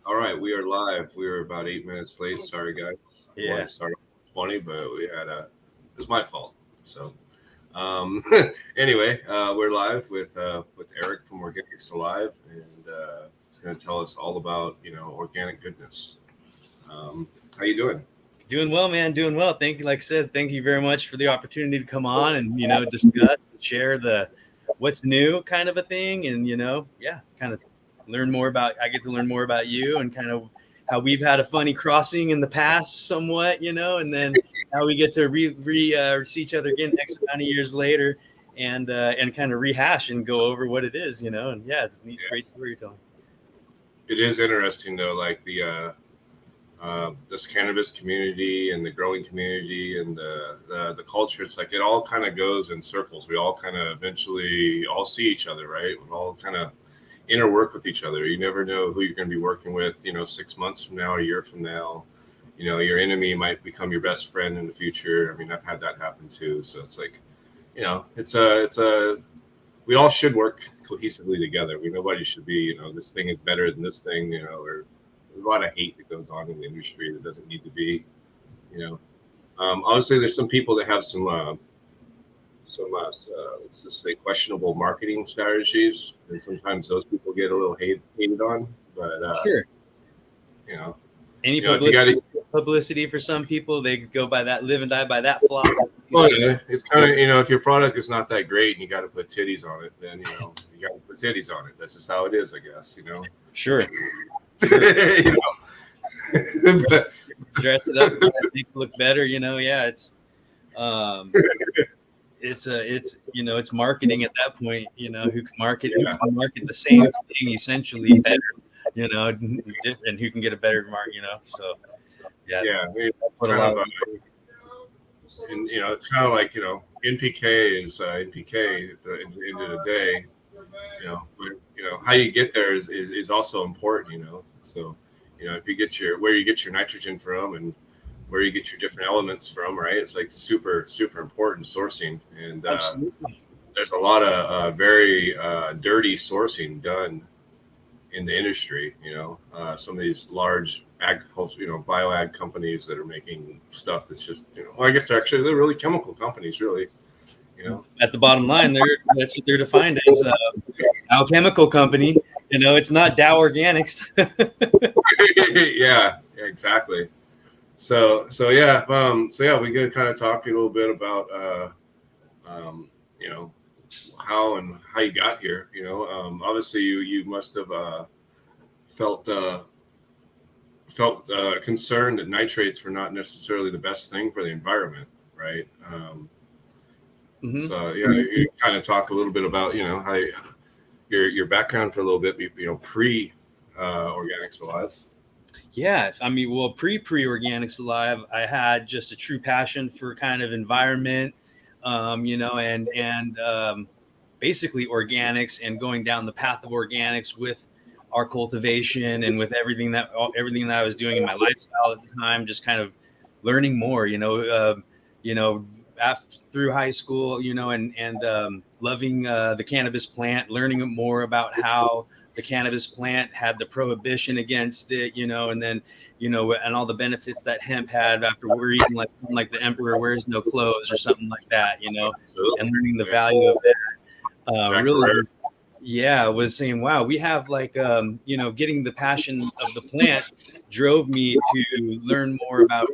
All right, we are live. We were about 8 minutes late. Sorry, guys. We wanted Yeah. to start off 20, but we had it was my fault. So, um, anyway, we're live with Erik from Organics Alive, and he's going to tell us all about organic goodness. How you doing? Doing well, man. Doing well. Thank you. Like I said, thank you very much for the opportunity to come on and, discuss and share the what's new kind of a thing. And, kind of I get to learn more about you and kind of how we've had a funny crossing in the past somewhat, and then how we get to see each other again X amount of years later and kind of rehash and go over what it is, and yeah, it's neat, great storytelling. It is interesting though, like this cannabis community and the growing community and the culture. It's like it all kind of goes in circles. We all kind of eventually all see each other, right? We all kind of interwork with each other. You never know who you're going to be working with, 6 months from now, a year from now. Your enemy might become your best friend in the future. I mean, I've had that happen too. So it's like, we all should work cohesively together. Nobody should be, this thing is better than this thing, or there's a lot of hate that goes on in the industry that doesn't need to be, Obviously there's some people that have some let's just say questionable marketing strategies, and sometimes those people get a little hated on. But Sure. Any publicity for some people, they go by that, live and die by that philosophy. Well, yeah, it's kind of if your product is not that great and you got to put titties on it, then you got to put titties on it. That's just how it is, I guess. Sure. But, dress it up, make it look better. Yeah, it's marketing at that point. Who can market the same thing essentially better. And who can get a better mark. So yeah. It's kind of, and it's kind of like NPK is NPK at the end of the day. How you get there is also important. So if you get where you get your nitrogen from and where you get your different elements from, right? It's like super important sourcing, and there's a lot of very dirty sourcing done in the industry. Some of these large agriculture, bioag companies that are making stuff that's just, I guess they're really chemical companies, really. At the bottom line, that's what they're defined as, alchemical company. It's not Dow Organics. Yeah, exactly. So yeah, we could kind of talk a little bit about how you got here. Obviously you must have felt concerned that nitrates were not necessarily the best thing for the environment, right? So yeah, you kind of talk a little bit about how your background for a little bit, pre Organics Alive. Yeah, I mean, well, pre Organics Alive, I had just a true passion for kind of environment, and basically organics and going down the path of organics with our cultivation and with everything that I was doing in my lifestyle at the time, just kind of learning more, through high school, and loving the cannabis plant, learning more about how the cannabis plant had the prohibition against it, and then, and all the benefits that hemp had after we're eating like the emperor wears no clothes or something like that, and learning the value of that. Was saying, wow, we have getting the passion of the plant drove me to learn more about,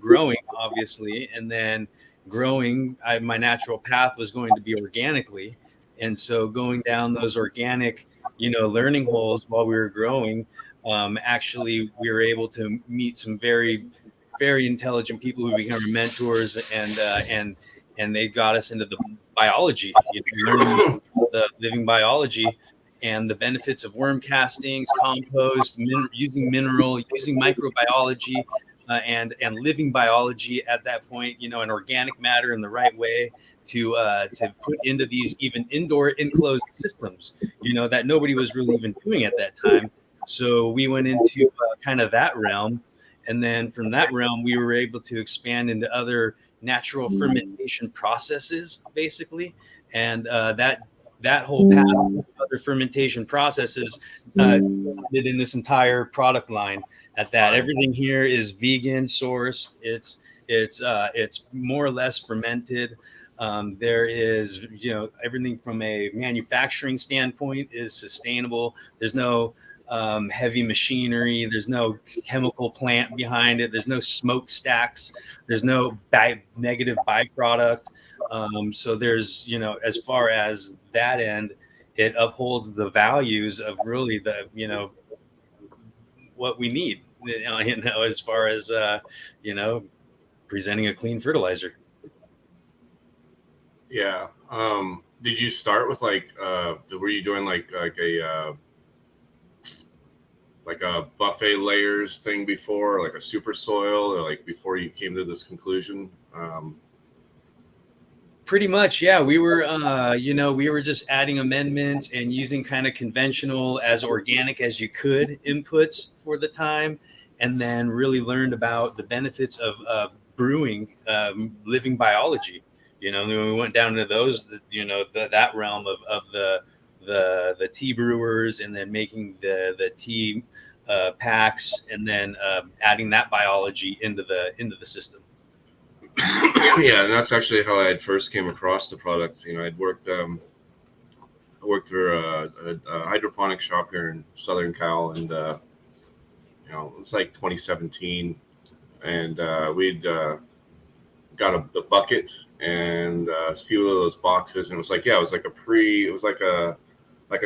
growing, obviously. And then growing, my natural path was going to be organically. And so going down those organic, learning holes while we were growing, actually we were able to meet some very, very intelligent people who became our mentors, and they got us into the biology, learning the living biology and the benefits of worm castings, compost, using microbiology, and living biology at that point, and organic matter in the right way to put into these even indoor enclosed systems, that nobody was really even doing at that time. So we went into kind of that realm. And then from that realm, we were able to expand into other natural fermentation processes, basically. And that that whole path of other fermentation processes in this entire product line. At that, everything here is vegan sourced. It's more or less fermented. There is, everything from a manufacturing standpoint is sustainable. There's no heavy machinery. There's no chemical plant behind it. There's no smokestacks. There's no negative byproduct. So there's, as far as that end, it upholds the values of really the, what we need, as far as, presenting a clean fertilizer. Yeah. Did you start with were you doing like a buffet layers thing before, like a super soil, or like before you came to this conclusion? Pretty much, yeah. We were, we were just adding amendments and using kind of conventional, as organic as you could inputs for the time, and then really learned about the benefits of brewing, living biology. When we went down to those, that realm of the tea brewers, and then making the tea packs, and then adding that biology into the system. Yeah, and that's actually how I first came across the product. I'd worked I worked for a hydroponic shop here in Southern Cal, and it was like 2017, and we'd got the bucket and a few of those boxes, and it was like a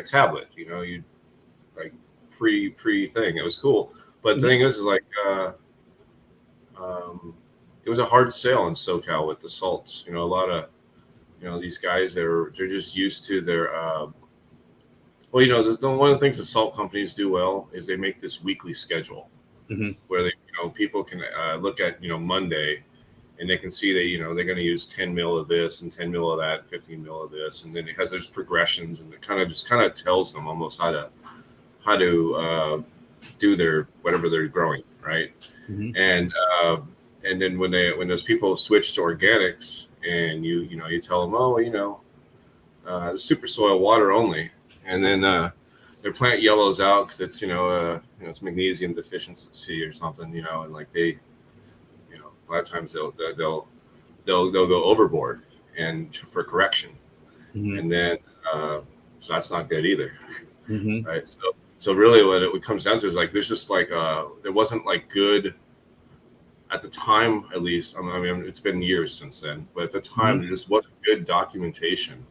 tablet, you like pre thing. It was cool, but the thing is like it was a hard sale in SoCal with the salts. A lot of these guys, they're just used to their one of the things the salt companies do well is they make this weekly schedule where they people can look at Monday, and they can see that they're going to use 10 mil of this and 10 mil of that, 15 mil of this, and then it has those progressions, and it kind of tells them almost how to do their whatever they're growing, right? And then when those people switch to organics, and you tell them, super soil water only, and then their plant yellows out because it's it's magnesium deficiency or something, and like they a lot of times they'll go overboard and for correction, and then so that's not good either, right? So really what it comes down to is like there's just like there wasn't like good at the time, at least. I mean it's been years since then, but at the time there just wasn't good documentation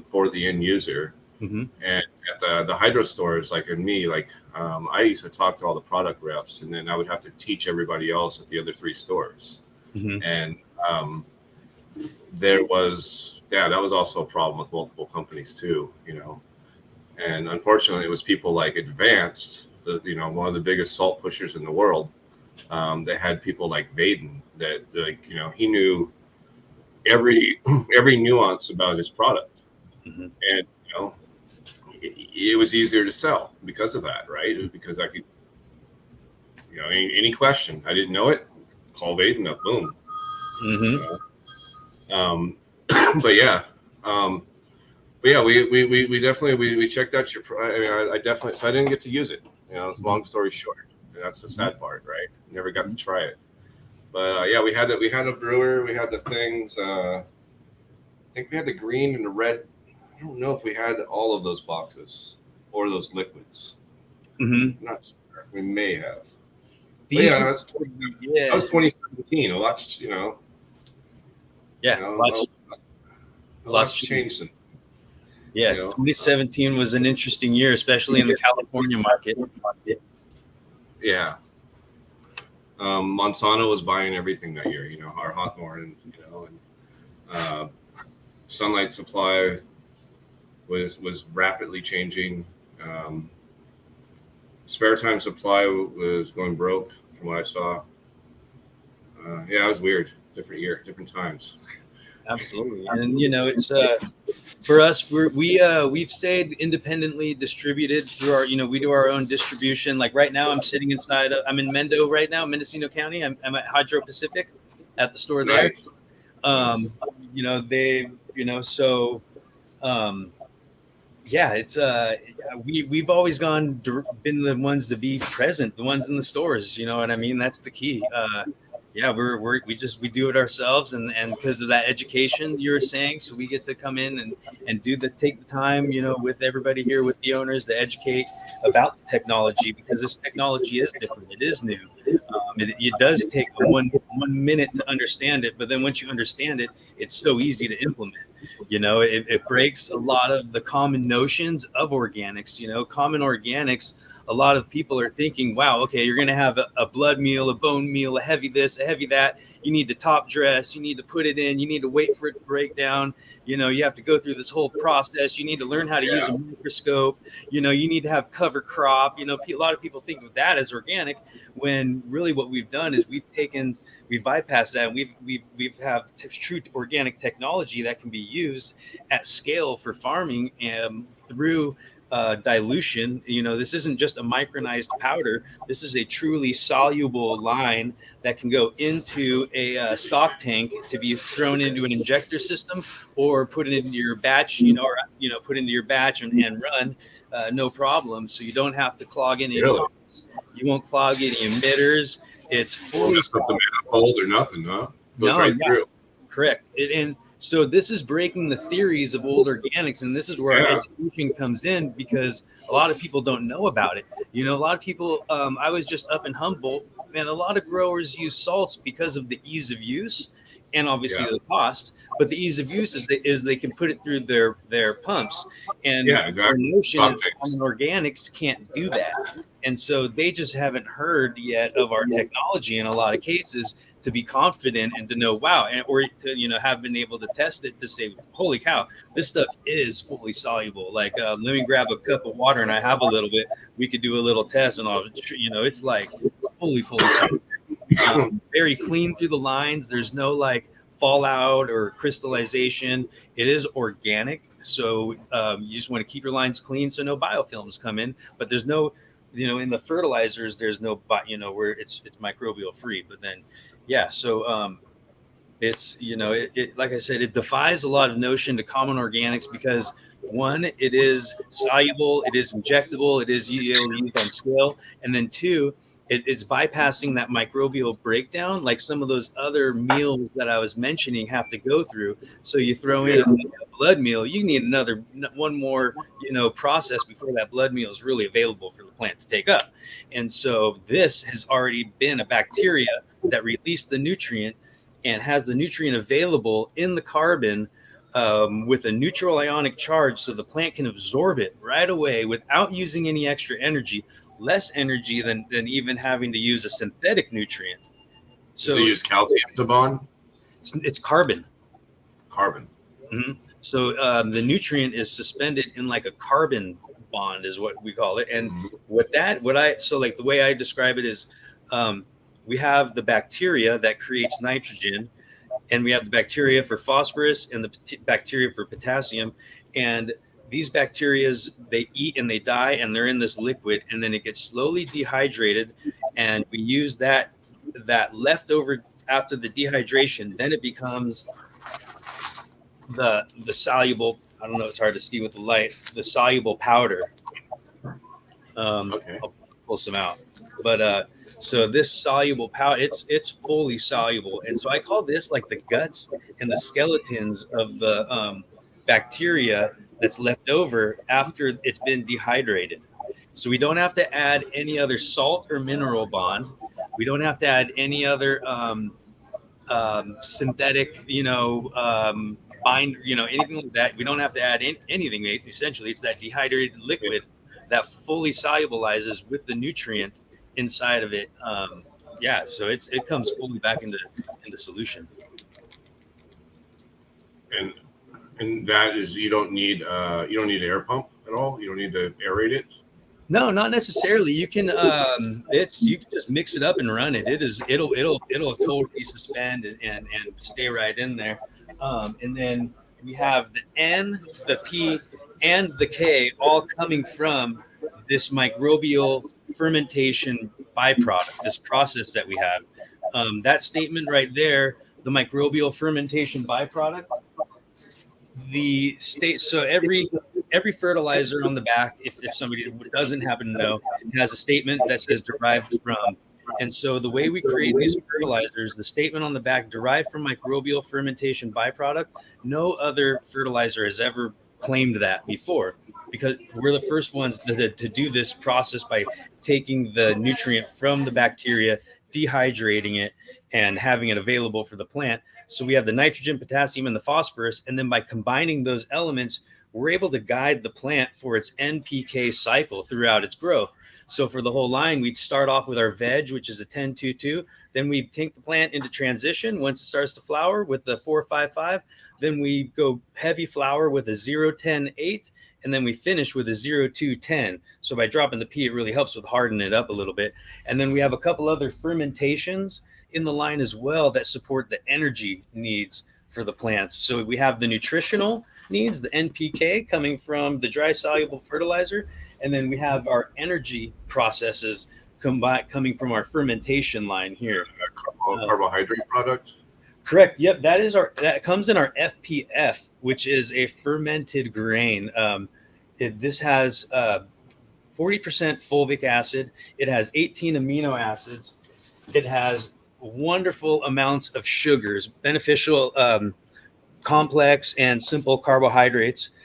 for the end user. And at the hydro stores, like in me, like I used to talk to all the product reps, and then I would have to teach everybody else at the other 3 stores. And that was also a problem with multiple companies too, And unfortunately, it was people like Advanced, one of the biggest salt pushers in the world. That had people like Vaden that he knew every nuance about his product, and it was easier to sell because of that, right? It was because I could, any question I didn't know it, call Vaden up, boom. But yeah, we definitely checked out your. I definitely. So I didn't get to use it. Long story short. That's the sad part, right? Never got to try it, but we had a brewer. We had the things. I think we had the green and the red. I don't know if we had all of those boxes or those liquids. Not sure. We may have. That was 2017. A lot's lots changed since. Yeah, 2017 was an interesting year, especially in the California market. Yeah. Monsanto was buying everything that year, our Hawthorne, and sunlight supply was rapidly changing. Spare time supply was going broke from what I saw. It was weird. Different year, different times. Absolutely. And it's for us, we've stayed independently distributed through our, we do our own distribution. Like right now I'm sitting I'm in Mendo right now, Mendocino County. I'm at Hydro Pacific at the store there. Nice. yeah, it's we've always been the ones to be present, the ones in the stores. You know what I mean? That's the key. Yeah, we do it ourselves, and because of that education you were saying, so we get to come in and take the time, you know, with everybody here, with the owners, to educate about the technology, because this technology is different. It is new. It does take one minute to understand it, but then once you understand it, it's so easy to implement. You know, it breaks a lot of the common notions of organics. You know, common organics, a lot of people are thinking, wow, okay, you're going to have a blood meal, a bone meal, a heavy this, a heavy that. You need to top dress. You need to put it in. You need to wait for it to break down. You know, you have to go through this whole process. You need to learn how to use a microscope. You know, you need to have cover crop. You know, a lot of people think of that as organic, when really what we've done is we've bypassed that. And we've have true organic technology that can be used at scale for farming, through dilution. You know, this isn't just a micronized powder. This is a truly soluble line that can go into a stock tank to be thrown into an injector system, or put it into your batch, put into your batch and run, no problem. So you don't have to clog any pumps. You won't clog any emitters. It's fully just put the manifold or nothing, huh? Goes right through. Correct. And so this is breaking the theories of old organics, and this is where our education comes in, because a lot of people don't know about it. You know, a lot of people, I was just up in Humboldt, and a lot of growers use salts because of the ease of use and obviously the cost, but the ease of use is they can put it through their pumps. And the notion is common organics can't do that. And so they just haven't heard yet of our technology in a lot of cases, to be confident and to know, wow, or to, you know, have been able to test it to say, holy cow, this stuff is fully soluble. Like, let me grab a cup of water and I have a little bit. We could do a little test, and all, you know, it's like fully soluble. Very clean through the lines. There's no like fallout or crystallization. It is organic, so you just want to keep your lines clean so no biofilms come in. But there's no, you know, in the fertilizers, there's no, you know, where it's microbial free. But then, so it's, you know, it like I said, it defies a lot of notion to common organics, because one, it is soluble, it is injectable, it is used on scale, and then two, it's bypassing that microbial breakdown, like some of those other meals that I was mentioning have to go through. So you throw in a blood meal, you need one more, you know, process before that blood meal is really available for the plant to take up. And so this has already been a bacteria that released the nutrient and has the nutrient available in the carbon, with a neutral ionic charge, so the plant can absorb it right away without using any extra energy. Less energy than even having to use a synthetic nutrient. So you use calcium to bond? It's carbon. Mm-hmm. So the nutrient is suspended in like a carbon bond, is what we call it. And like the way I describe it is, we have the bacteria that creates nitrogen, and we have the bacteria for phosphorus and the bacteria for potassium. And these bacteria, they eat and they die, and they're in this liquid, and then it gets slowly dehydrated, and we use that leftover after the dehydration. Then it becomes the soluble. I don't know, it's hard to see with the light. The soluble powder. I'll pull some out, but so this soluble powder, it's fully soluble, and so I call this like the guts and the skeletons of the bacteria that's left over after it's been dehydrated. So we don't have to add any other salt or mineral bond. We don't have to add any other synthetic, bind, anything like that. We don't have to add anything. Essentially, it's that dehydrated liquid that fully solubilizes with the nutrient inside of it. So it comes fully back into solution. And that is, you don't need an air pump at all. You don't need to aerate it. No, not necessarily. You can you can just mix it up and run it. It'll totally suspend and stay right in there. And then we have the N, the P, and the K all coming from this microbial fermentation byproduct, this process that we have. That statement right there, the microbial fermentation byproduct. The state, so every fertilizer on the back, if somebody doesn't happen to know, has a statement that says derived from. And so the way we create these fertilizers, the statement on the back, derived from microbial fermentation byproduct, no other fertilizer has ever claimed that before, because we're the first ones to do this process by taking the nutrient from the bacteria, dehydrating it, and having it available for the plant. So we have the nitrogen, potassium, and the phosphorus. And then by combining those elements, we're able to guide the plant for its NPK cycle throughout its growth. So for the whole line, we start off with our veg, which is a 10-2-2. Then we take the plant into transition once it starts to flower with the 4-5-5. Then we go heavy flower with a 0-10-8. And then we finish with a 0-2-10. So by dropping the P, it really helps with hardening it up a little bit. And then we have a couple other fermentations in the line as well that support the energy needs for the plants. So we have the nutritional needs, the NPK coming from the dry soluble fertilizer. And then we have our energy processes coming from our fermentation line here. Carbohydrate product? Correct. Yep. That comes in our FPF, which is a fermented grain. This has 40% fulvic acid. It has 18 amino acids. It has wonderful amounts of sugars, beneficial complex and simple carbohydrates.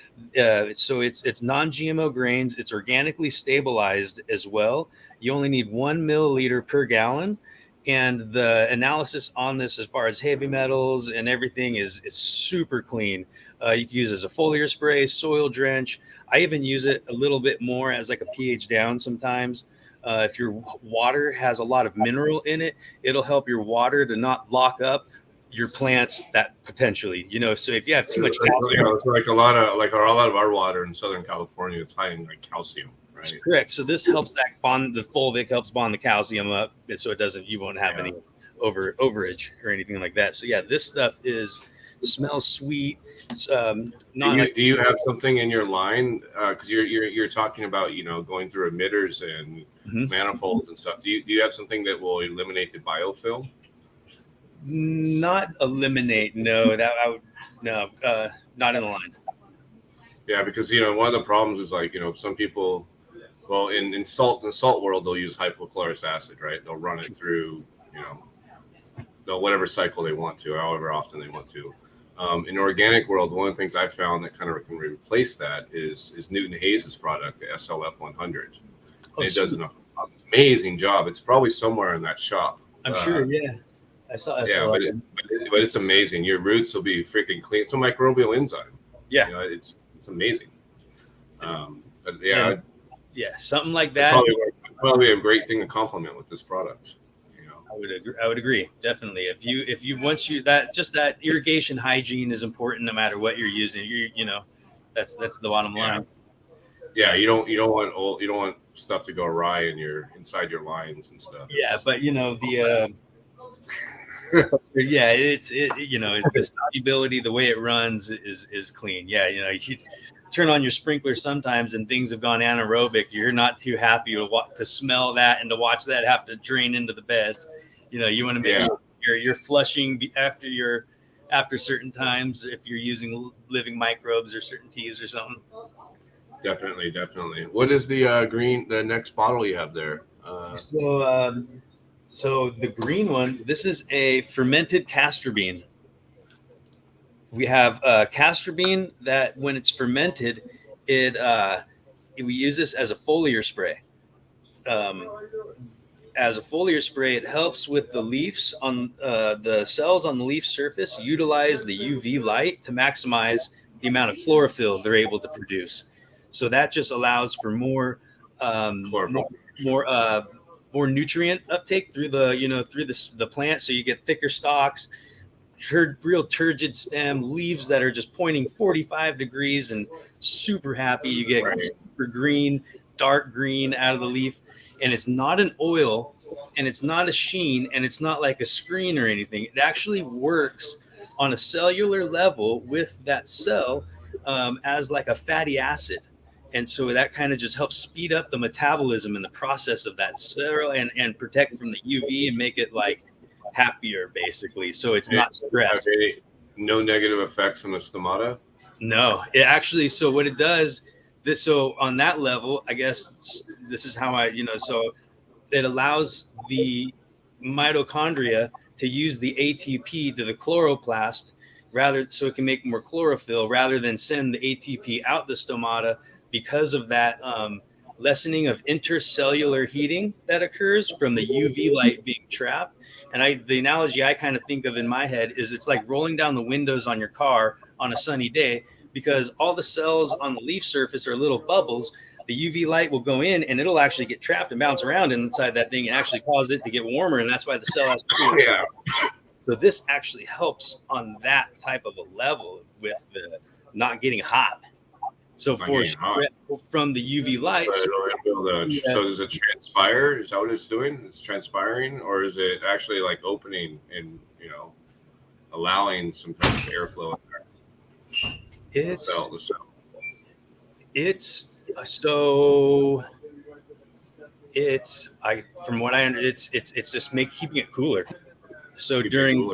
So it's non-GMO grains. It's organically stabilized as well. You only need 1 milliliter per gallon. And the analysis on this, as far as heavy metals and everything, is super clean. You can use it as a foliar spray, soil drench. I even use it a little bit more as like a pH down sometimes. If your water has a lot of mineral in it, it'll help your water to not lock up your plants that potentially, so if you have too much calcium, it's like a lot of our water in Southern California, it's high in like calcium, right? That's correct. So this helps that bond, the fulvic helps bond the calcium up, so you won't have any overage or anything like that. So yeah, this stuff smells sweet. Do you have something in your line? Because you're talking about going through emitters and manifolds and stuff. Do you have something that will eliminate the biofilm? Not eliminate. No, not in the line. Yeah, because one of the problems is like some people, well, in the salt world, they'll use hypochlorous acid, right? They'll run it through whatever cycle they want to, however often they want to. In the organic world, one of the things I found that kind of can replace that is Newton Hayes' product, the SLF 100. It does an amazing job. It's probably somewhere in that shop. I'm sure. Yeah. I saw but it's amazing. Your roots will be freaking clean. It's a microbial enzyme. Yeah, it's amazing. Something like that. Probably a great thing to complement with this product. I would agree, definitely. If you that irrigation hygiene is important no matter what you're using. That's the bottom line. Yeah, you don't want stuff to go awry inside your lines and stuff. Yeah, but the the solubility, the way it runs is clean. Yeah, you turn on your sprinkler sometimes and things have gone anaerobic. You're not too happy to smell that and to watch that have to drain into the beds. You want to make sure you're flushing after certain times if you're using living microbes or certain teas or something. Definitely. What is the next bottle you have there? So the green one, this is a fermented castor bean. We have castor bean that when it's fermented, we use this as a foliar spray. As a foliar spray, it helps with the leaves on the cells on the leaf surface utilize the UV light to maximize the amount of chlorophyll they're able to produce. So that just allows for more nutrient uptake through the plant. So you get thicker stalks, real turgid stem, leaves that are just pointing 45 degrees and super happy. You get super green, dark green out of the leaf. And it's not an oil and it's not a sheen and it's not like a screen or anything. It actually works on a cellular level with that cell as like a fatty acid. And so that kind of just helps speed up the metabolism and the process of that cell and protect from the UV and make it like happier, basically. So it's not stressed. No negative effects on the stomata? No, it actually, so what it does, So on that level, I guess this is how so it allows the mitochondria to use the ATP to the chloroplast so it can make more chlorophyll rather than send the ATP out the stomata because of that lessening of intercellular heating that occurs from the UV light being trapped. And the analogy I kind of think of in my head is it's like rolling down the windows on your car on a sunny day, because all the cells on the leaf surface are little bubbles. The UV light will go in and it'll actually get trapped and bounce around inside that thing and actually cause it to get warmer. And that's why the cell has to cool. Yeah. So this actually helps on that type of a level with the not getting hot. So from the UV light. So does it transpire? Is that what it's doing? It's transpiring, or is it actually like opening and allowing some kind of airflow in there? From what I understand, it's just keeping it cooler. So during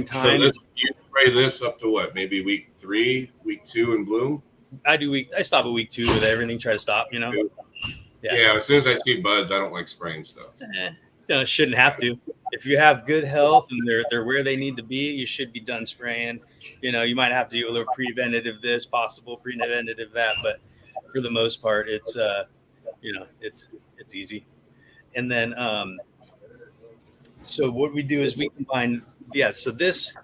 time, so you spray this up to what? Maybe week 3, week 2 in bloom. I stop at week 2 with everything. Try to stop. Yeah. As soon as I see buds, I don't like spraying stuff. Shouldn't have to. If you have good health and they're where they need to be, you should be done spraying. You might have to do a little preventative this, possible preventative that, but for the most part, it's it's easy. And then so what we do is we combine. So this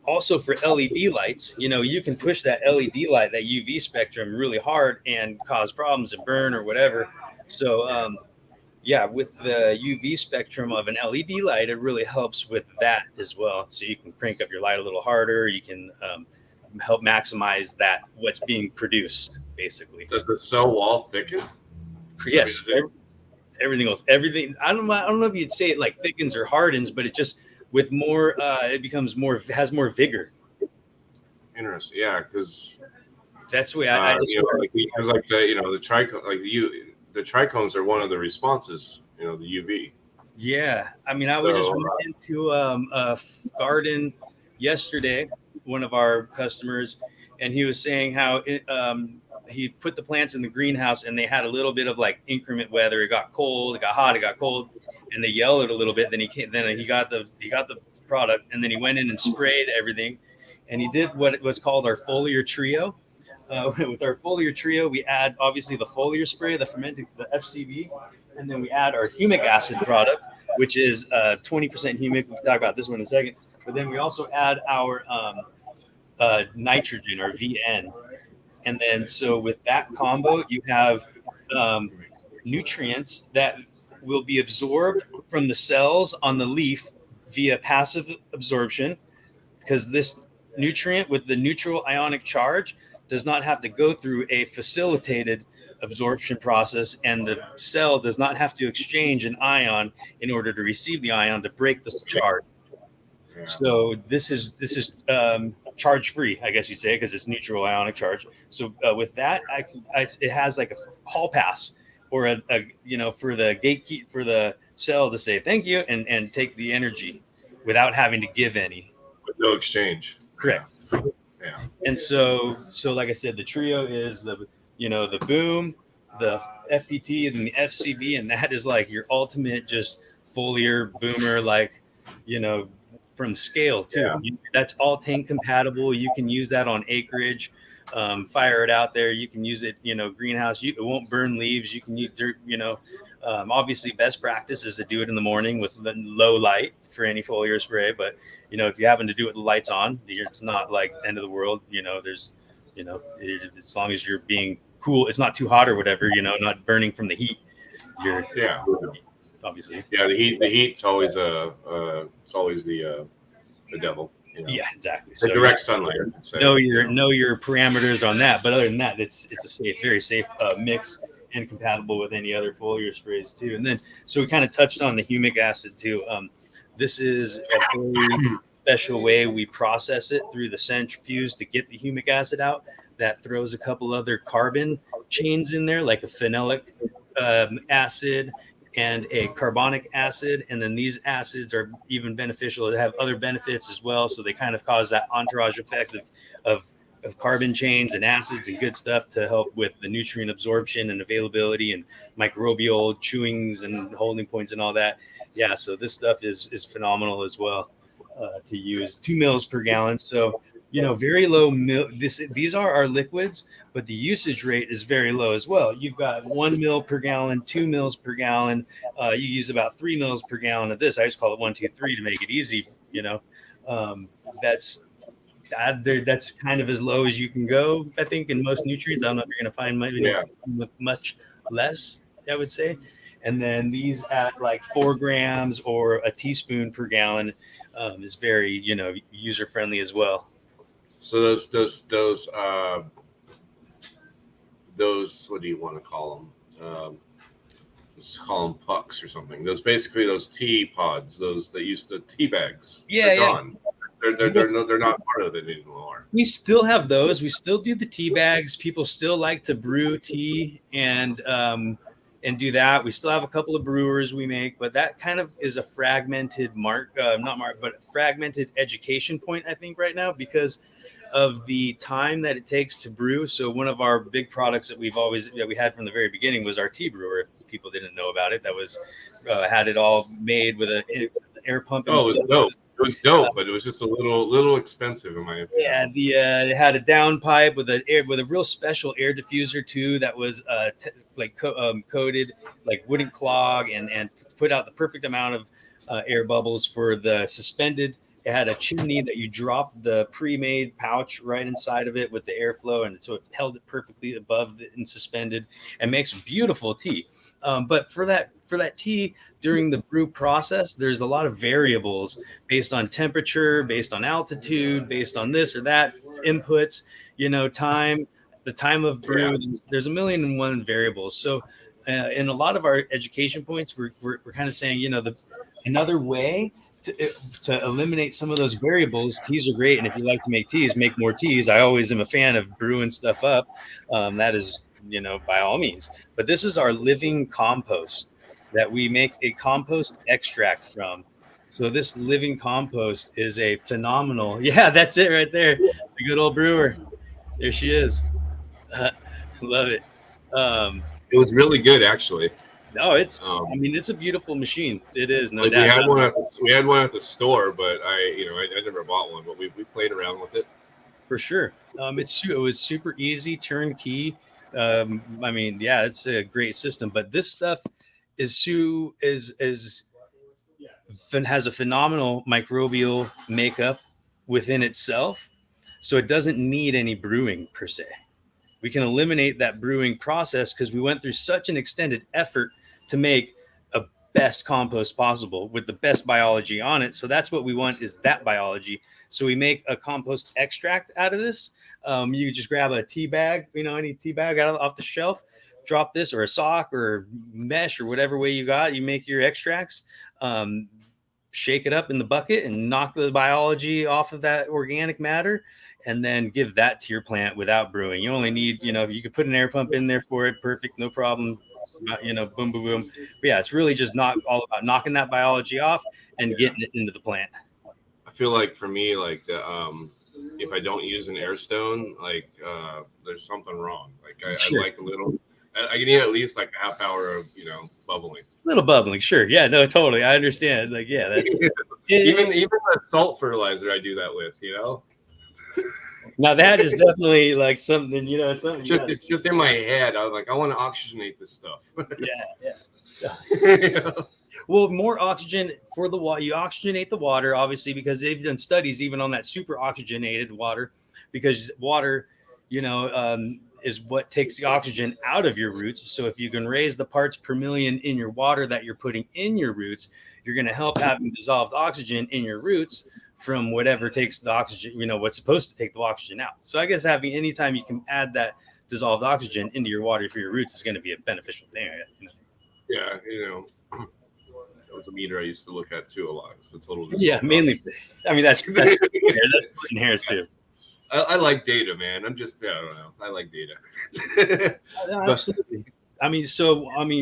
also for LED lights, you can push that LED light, that UV spectrum really hard and cause problems and burn or whatever. So with the UV spectrum of an LED light, it really helps with that as well. So you can crank up your light a little harder. You can help maximize what's being produced, basically. Does the cell wall thicken? Yes. Everything. I don't know if you'd say it like thickens or hardens, but it just with more, it becomes more, has more vigor. Interesting. Yeah, because that's the way because like the trichome, the trichomes are one of the responses. The UV. Yeah, I mean, I was just went into a garden yesterday, one of our customers, and he was saying how he put the plants in the greenhouse and they had a little bit of like increment weather. It got cold, it got hot, it got cold, and they yellowed a little bit. Then he got the product, and then he went in and sprayed everything, and he did what was called our foliar trio. With our foliar trio, we add obviously the foliar spray, the FCB, and then we add our humic acid product, which is 20% humic. We'll talk about this one in a second. But then we also add our nitrogen, our VN. And then so with that combo, you have nutrients that will be absorbed from the cells on the leaf via passive absorption, because this nutrient with the neutral ionic charge does not have to go through a facilitated absorption process, and the cell does not have to exchange an ion in order to receive the ion to break the charge. Yeah. So this is charge free, I guess you'd say, because it's neutral ionic charge. So with that, it has like a hall pass or a for the gatekeep for the cell to say thank you and take the energy without having to give any. With no exchange. Correct. Yeah. And so like I said, the trio is the boom, the FPT, and the FCB, and that is like your ultimate just foliar boomer, like from scale too. Yeah. That's all tank compatible. You can use that on acreage, fire it out there. You can use it, greenhouse. It won't burn leaves. You can use dirt. Obviously, best practice is to do it in the morning with low light for any foliar spray, but if you happen to do it with the lights on, it's not like end of the world. There's, as long as you're being cool, it's not too hot or whatever, not burning from the heat. Obviously. Yeah, the heat's always the devil. Yeah, exactly. So direct sunlight. Know your parameters on that, but other than that, it's a very safe mix and compatible with any other foliar sprays too. And then, so we kind of touched on the humic acid too. This is a very special way we process it through the centrifuge to get the humic acid out. That throws a couple other carbon chains in there, like a phenolic acid and a carbonic acid. And then these acids are even beneficial to have other benefits as well. So they kind of cause that entourage effect of of carbon chains and acids and good stuff to help with the nutrient absorption and availability and microbial chewings and holding points and all that. Yeah, so this stuff is phenomenal as well to use. 2 mils per gallon. So, very low these are our liquids, but the usage rate is very low as well. You've got 1 mil per gallon, 2 mils per gallon. You use about 3 mils per gallon of this. I just call it 1, 2, 3 to make it easy. That's kind of as low as you can go, I think, in most nutrients. I don't know if you're going to find with much less, I would say. And then these at like 4 grams or a teaspoon per gallon is very, user friendly as well. So those what do you want to call them? Let's call them pucks or something. Those tea pods, those that used the tea bags. They're gone. They're not part of it anymore. We still have those. We still do the tea bags. People still like to brew tea and do that. We still have a couple of brewers we make, but that kind of is a fragmented fragmented education point, I think, right now, because of the time that it takes to brew. So one of our big products that we had from the very beginning was our tea brewer. If people didn't know about it, that was had it all made with an air pump. Oh, it was dope. It was dope, but it was just a little expensive in my opinion. Yeah, it had a downpipe with a real special air diffuser too that was coated, like wouldn't clog and put out the perfect amount of air bubbles for the suspended. It had a chimney that you dropped the pre-made pouch right inside of it with the airflow, and so it held it perfectly above and suspended, and makes beautiful tea. But for that tea during the brew process, there's a lot of variables based on temperature, based on altitude, based on this or that inputs, time, the time of brew. There's 1,000,001 variables. So in a lot of our education points, we're kind of saying, another way to eliminate some of those variables. Teas are great, and if you like to make teas, make more teas. I always am a fan of brewing stuff up. That is, by all means. But this is our living compost that we make a compost extract from. So this living compost is a phenomenal. Yeah, that's it right there. The good old brewer. There she is. Love it. It was really good, actually. No, it's a beautiful machine. It is, no doubt. We had one at the store, but I never bought one, but we played around with it. For sure. It was super easy, turnkey. It's a great system, but this stuff has a phenomenal microbial makeup within itself. So it doesn't need any brewing per se. We can eliminate that brewing process because we went through such an extended effort to make a best compost possible with the best biology on it. So that's what we want, is that biology. So we make a compost extract out of this. You just grab a tea bag, any tea bag off the shelf, drop this, or a sock or mesh or whatever way you got. You make your extracts, shake it up in the bucket and knock the biology off of that organic matter, and then give that to your plant without brewing. You only need, you could put an air pump in there for it. Perfect. No problem. Boom, boom, boom. But yeah, it's really just all about knocking that biology off and getting it into the plant. I feel like for me, if I don't use an air stone, there's something wrong. Sure. I like a little. I need at least like a half hour of bubbling. Little bubbling, sure. Yeah, no, totally. I understand. That's even the salt fertilizer I do that with. Now that is definitely like something. It's something. It's just in my head. I was like, I want to oxygenate this stuff. Yeah. Well, more oxygen for the water. You oxygenate the water, obviously, because they've done studies even on that super oxygenated water, because water, is what takes the oxygen out of your roots. So if you can raise the parts per million in your water that you're putting in your roots, you're going to help having dissolved oxygen in your roots from whatever takes the oxygen, what's supposed to take the oxygen out. So I guess anytime you can add that dissolved oxygen into your water for your roots is going to be a beneficial thing. Yeah, that was a meter I used to look at too a lot. It's a total. Yeah, mainly. That's splitting hairs too. I like data, man. I don't know. I like data. Absolutely.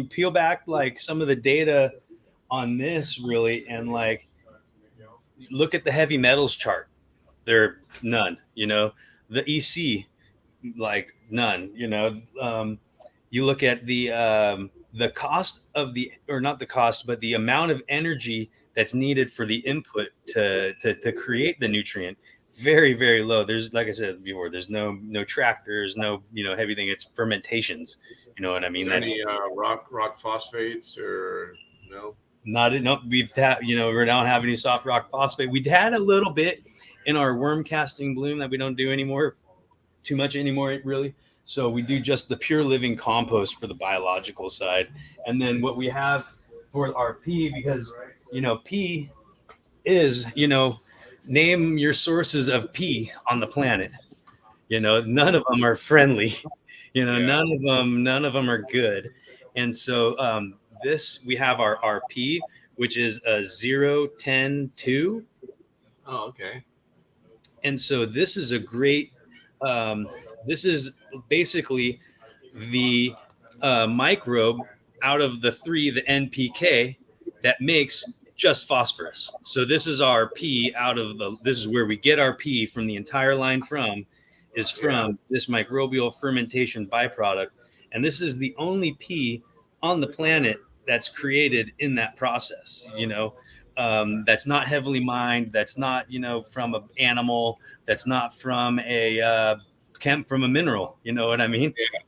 Peel back some of the data on this really, and look at the heavy metals chart. There are none. the EC, like none. You look at the cost of or not the cost, but the amount of energy that's needed for the input to create the nutrient. Very, very low. There's, like I said before, there's no tractors, no heavy thing. It's fermentations. You know what I mean? Is there any rock phosphates or no? Not enough. We don't have any soft rock phosphate. We'd had a little bit in our worm casting bloom that we don't do anymore, too much anymore, really. So we do just the pure living compost for the biological side. And then what we have for our pea, because, pea is, name your sources of pea on the planet. None of them are friendly. None of them are good. And so we have our pea, which is a 0-10-2. Oh, okay. And so this is a great, this is basically the microbe out of the 3, the NPK, that makes just phosphorus. So this is our pea this is where we get our pea from the entire line from this microbial fermentation byproduct. And this is the only pea on the planet that's created in that process, that's not heavily mined, that's not, from an animal, that's not from from a mineral, you know what I mean? Yeah.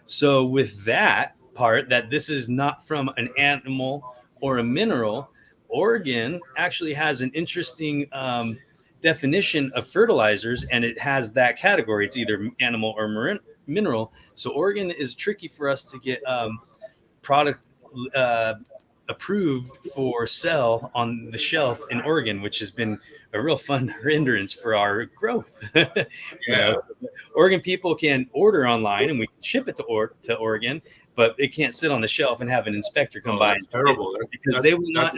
So with that part, that this is not from an animal or a mineral, Oregon actually has an interesting definition of fertilizers, and it has that category. It's either animal or mineral. So Oregon is tricky for us to get product approved for sell on the shelf in Oregon, which has been a real fun hindrance for our growth. So Oregon people can order online and we can ship it to Oregon, but it can't sit on the shelf and have an inspector come by. That's terrible. Because they will not.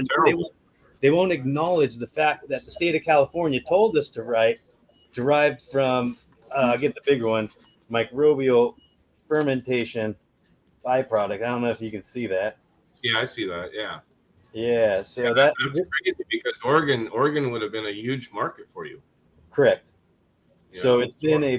They won't acknowledge the fact that the state of California told us to write derived from get the bigger one, microbial fermentation byproduct. I don't know if you can see that. Yeah, I see that. Yeah. Yeah. So that's crazy, because Oregon would have been a huge market for you. Correct. So it's been a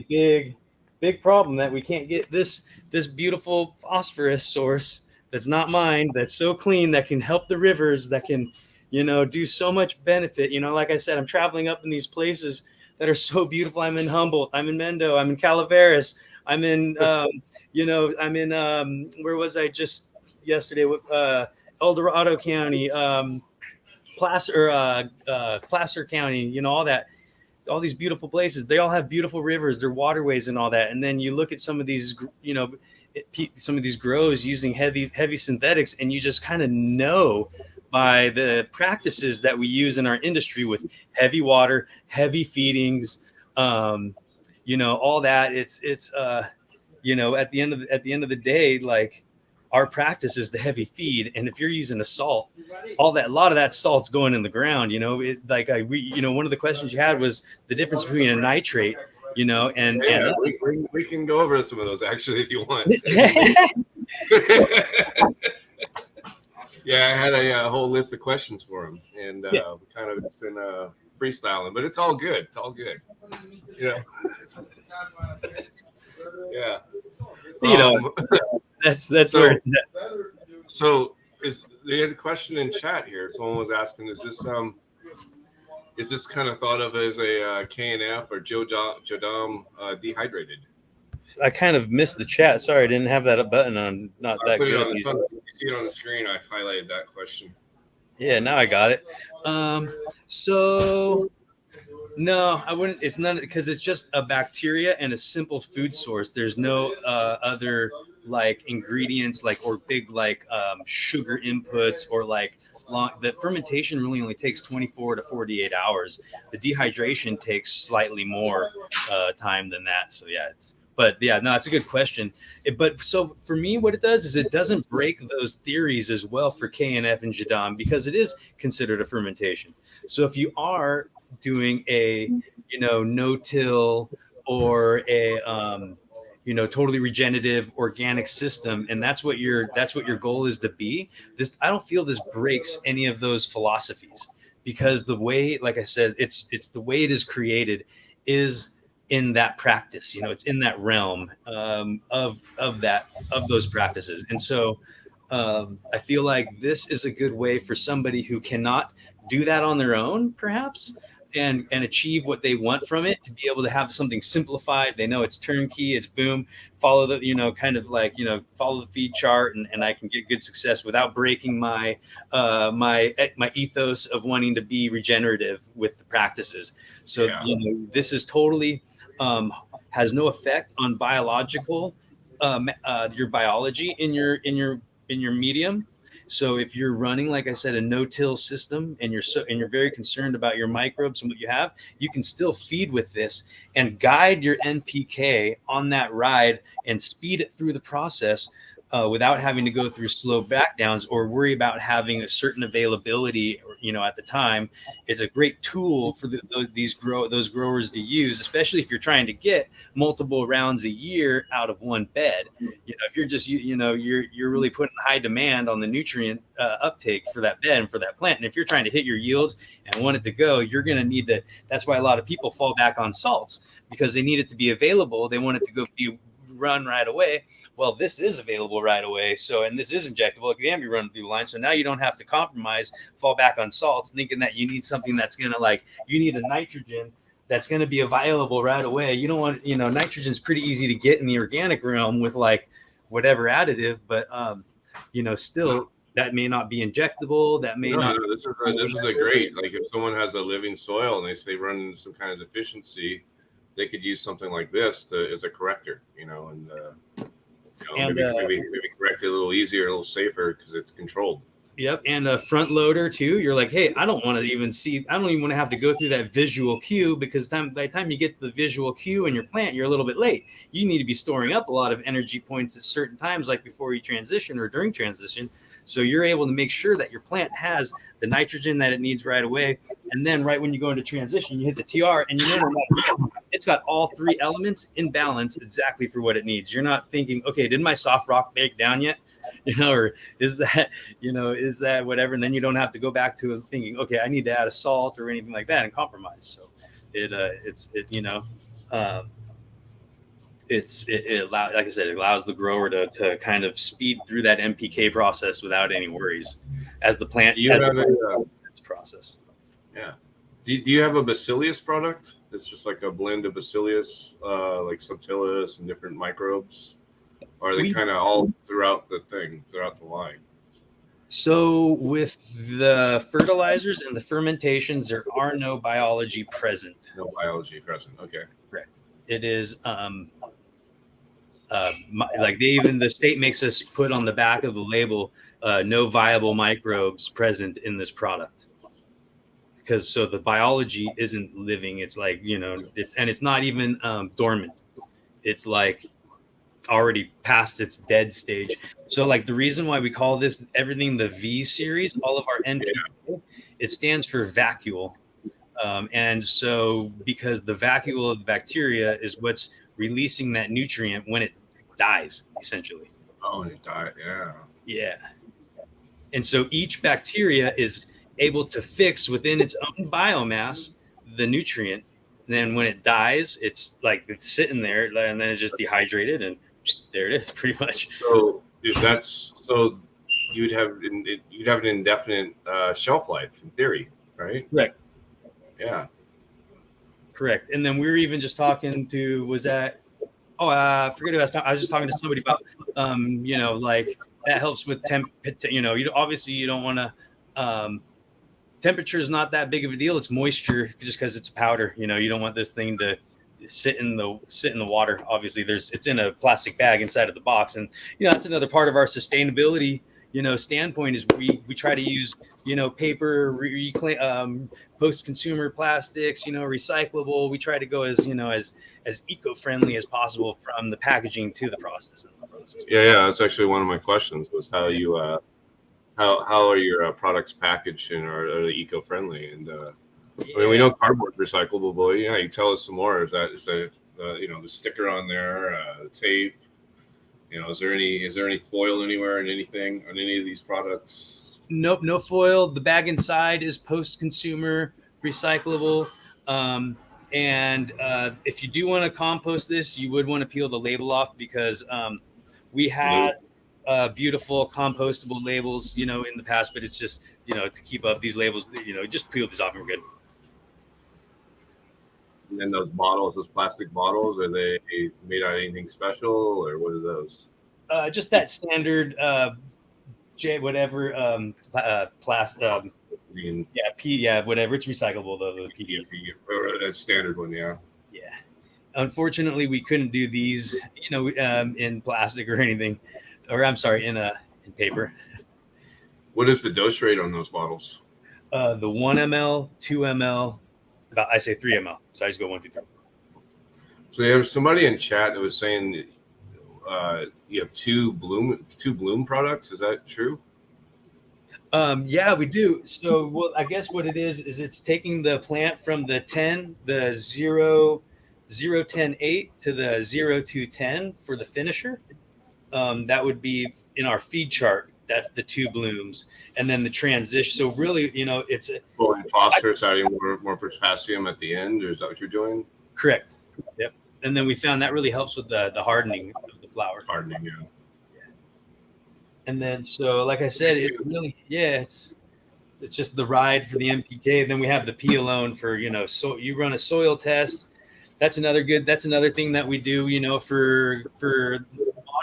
big problem that we can't get this beautiful phosphorus source that's not mined, that's so clean, that can help the rivers, that can, do so much benefit. Like I said, I'm traveling up in these places that are so beautiful. I'm in Humboldt, I'm in Mendo, I'm in Calaveras, I'm in, I'm in, where was I just yesterday? El Dorado County, Placer County, all these beautiful places. They all have beautiful rivers, their waterways and all that. And then you look at some of these, some of these grows using heavy synthetics, and you just kind of know by the practices that we use in our industry with heavy water, heavy feedings, all that. It's at the end of the day, like, our practice is the heavy feed, and if you're using a salt, a lot of that salt's going in the ground. One of the questions you had was the difference between a nitrate, and we can go over some of those actually if you want. Yeah, I had a whole list of questions for him, and we kind of been freestyling, but it's all good. It's all good. Yeah. That's where it's at. So they had a question in chat here. Someone was asking, is this kind of thought of as a KNF or Jodam dehydrated? I kind of missed the chat. Sorry, I didn't have that button on. Not that good. You see it on the screen. I highlighted that question. Yeah, now I got it. So no, I wouldn't. It's not, because it's just a bacteria and a simple food source. There's no other like ingredients, or big sugar inputs, or the fermentation really only takes 24 to 48 hours. The dehydration takes slightly more time than that. So it's a good question. But so for me, what it does is it doesn't break those theories as well for KNF and Jadam, because it is considered a fermentation. So if you are doing a no-till or a totally regenerative organic system, and that's what your goal is to be, I don't feel this breaks any of those philosophies, because the way, like I said, it's the way it is created is in that practice. It's in that realm of those practices. And so I feel like this is a good way for somebody who cannot do that on their own, perhaps, and achieve what they want from it, to be able to have something simplified. They know it's turnkey, it's boom, follow the, kind of like, follow the feed chart, and I can get good success without breaking my ethos of wanting to be regenerative with the practices. So, this is totally has no effect on biological, your biology in your medium. So if you're running, like I said, a no-till system, and you're very concerned about your microbes and what you have, you can still feed with this and guide your NPK on that ride and speed it through the process without having to go through slow backdowns or worry about having a certain availability, at the time. It's a great tool for those growers to use, especially if you're trying to get multiple rounds a year out of one bed. If you're just, you're really putting high demand on the nutrient uptake for that bed and for that plant. And if you're trying to hit your yields and want it to go, you're going to need to, that's why a lot of people fall back on salts, because they need it to be available. They want it to go be run right away. Well, this is available right away. So, and this is injectable. It can be run through the line. So now you don't have to compromise, fall back on salts, thinking that you need something that's going to, you need a nitrogen that's going to be available right away. You don't want, nitrogen's pretty easy to get in the organic realm with whatever additive, but, still that may not be injectable. That may not. No, this is a great, if someone has a living soil and they run some kind of deficiency, they could use something like this as a corrector, and maybe correct it a little easier, a little safer, because it's controlled. Yep. And a front loader too. You're like, hey, I don't want to even want to have to go through that visual cue, because by the time you get to the visual cue in your plant, you're a little bit late. You need to be storing up a lot of energy points at certain times, like before you transition or during transition. So you're able to make sure that your plant has the nitrogen that it needs right away. And then right when you go into transition, you hit the TR, and it's got all three elements in balance exactly for what it needs. You're not thinking, okay, did my soft rock break down yet? Or is that whatever? And then you don't have to go back to thinking, okay, I need to add a salt or anything like that and compromise. So it allows, like I said, it allows the grower to kind of speed through that NPK process without any worries as the plant its process. Yeah. Do you have a bacillus product? It's just like a blend of bacillus, like subtilis and different microbes. Or are they kind of all throughout the line? So with the fertilizers and the fermentations, there are no biology present. No biology present. Okay. Correct. It is the state makes us put on the back of the label, no viable microbes present in this product. Because so the biology isn't living. It's it's not even dormant. It's already past its dead stage. So the reason why we call this everything the V series, all of our NPK, it stands for vacuole. And so because the vacuole of the bacteria is what's releasing that nutrient when it dies, essentially. Oh, and it died. Yeah. Yeah. And so each bacteria is able to fix within its own biomass the nutrient. And then when it dies, it's sitting there, and then it's just dehydrated, and there it is, pretty much. So you'd have an indefinite shelf life in theory, right? Correct. Yeah. Correct. And then we were even just talking to, I forget who I was talking. I was just talking to somebody about, that helps with temp. Obviously you don't want to. Temperature is not that big of a deal. It's moisture, just because it's powder. You don't want this thing to sit in the water. Obviously it's in a plastic bag inside of the box, and that's another part of our sustainability standpoint is we try to use paper, post-consumer plastics, recyclable. We try to go as eco-friendly as possible from the packaging to the process. Yeah, that's actually one of my questions, was how you how are your products packaged, and are they eco-friendly? And I mean, we know cardboard's recyclable, but you tell us some more. Is the sticker on there, the tape? Is there any foil anywhere in anything on any of these products? Nope, no foil. The bag inside is post-consumer recyclable. And if you do want to compost this, you would want to peel the label off, because we had beautiful compostable labels, in the past, but it's just, to keep up these labels, just peel these off and we're good. And then those bottles, those plastic bottles, are they made out of anything special, or what are those? Just that standard plastic. Whatever. It's recyclable though. The PDF. Or a standard one, yeah. Yeah. Unfortunately, we couldn't do these, in plastic or anything, or I'm sorry, in paper. What is the dose rate on those bottles? The 1 ml, 2 ml, I say 3 ml. So I just go 1, 2, 3. So there was somebody in chat that was saying you have two bloom products. Is that true? Yeah, we do. So, well, I guess what it is it's taking the plant from the 0-10-8 to the 0-10 for the finisher. That would be in our feed chart. That's the 2 blooms, and then the transition. So really, it's pulling phosphorus, adding more potassium at the end. Or is that what you're doing? Correct. Yep. And then we found that really helps with the hardening of the flower. Hardening, yeah. And then, so like I said, it's really, it's just the ride for the NPK. Then we have the P alone for, so you run a soil test. That's another thing that we do, for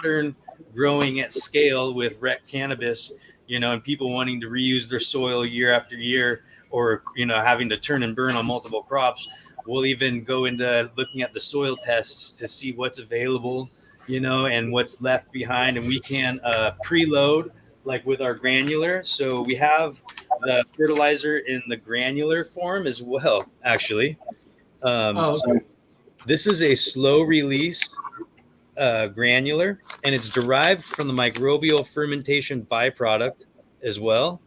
modern growing at scale with rec cannabis, and people wanting to reuse their soil year after year, or, having to turn and burn on multiple crops. We'll even go into looking at the soil tests to see what's available, and what's left behind. And we can preload, like with our granular. So we have the fertilizer in the granular form as well, actually. Okay. So this is a slow release granular, and it's derived from the microbial fermentation byproduct as well.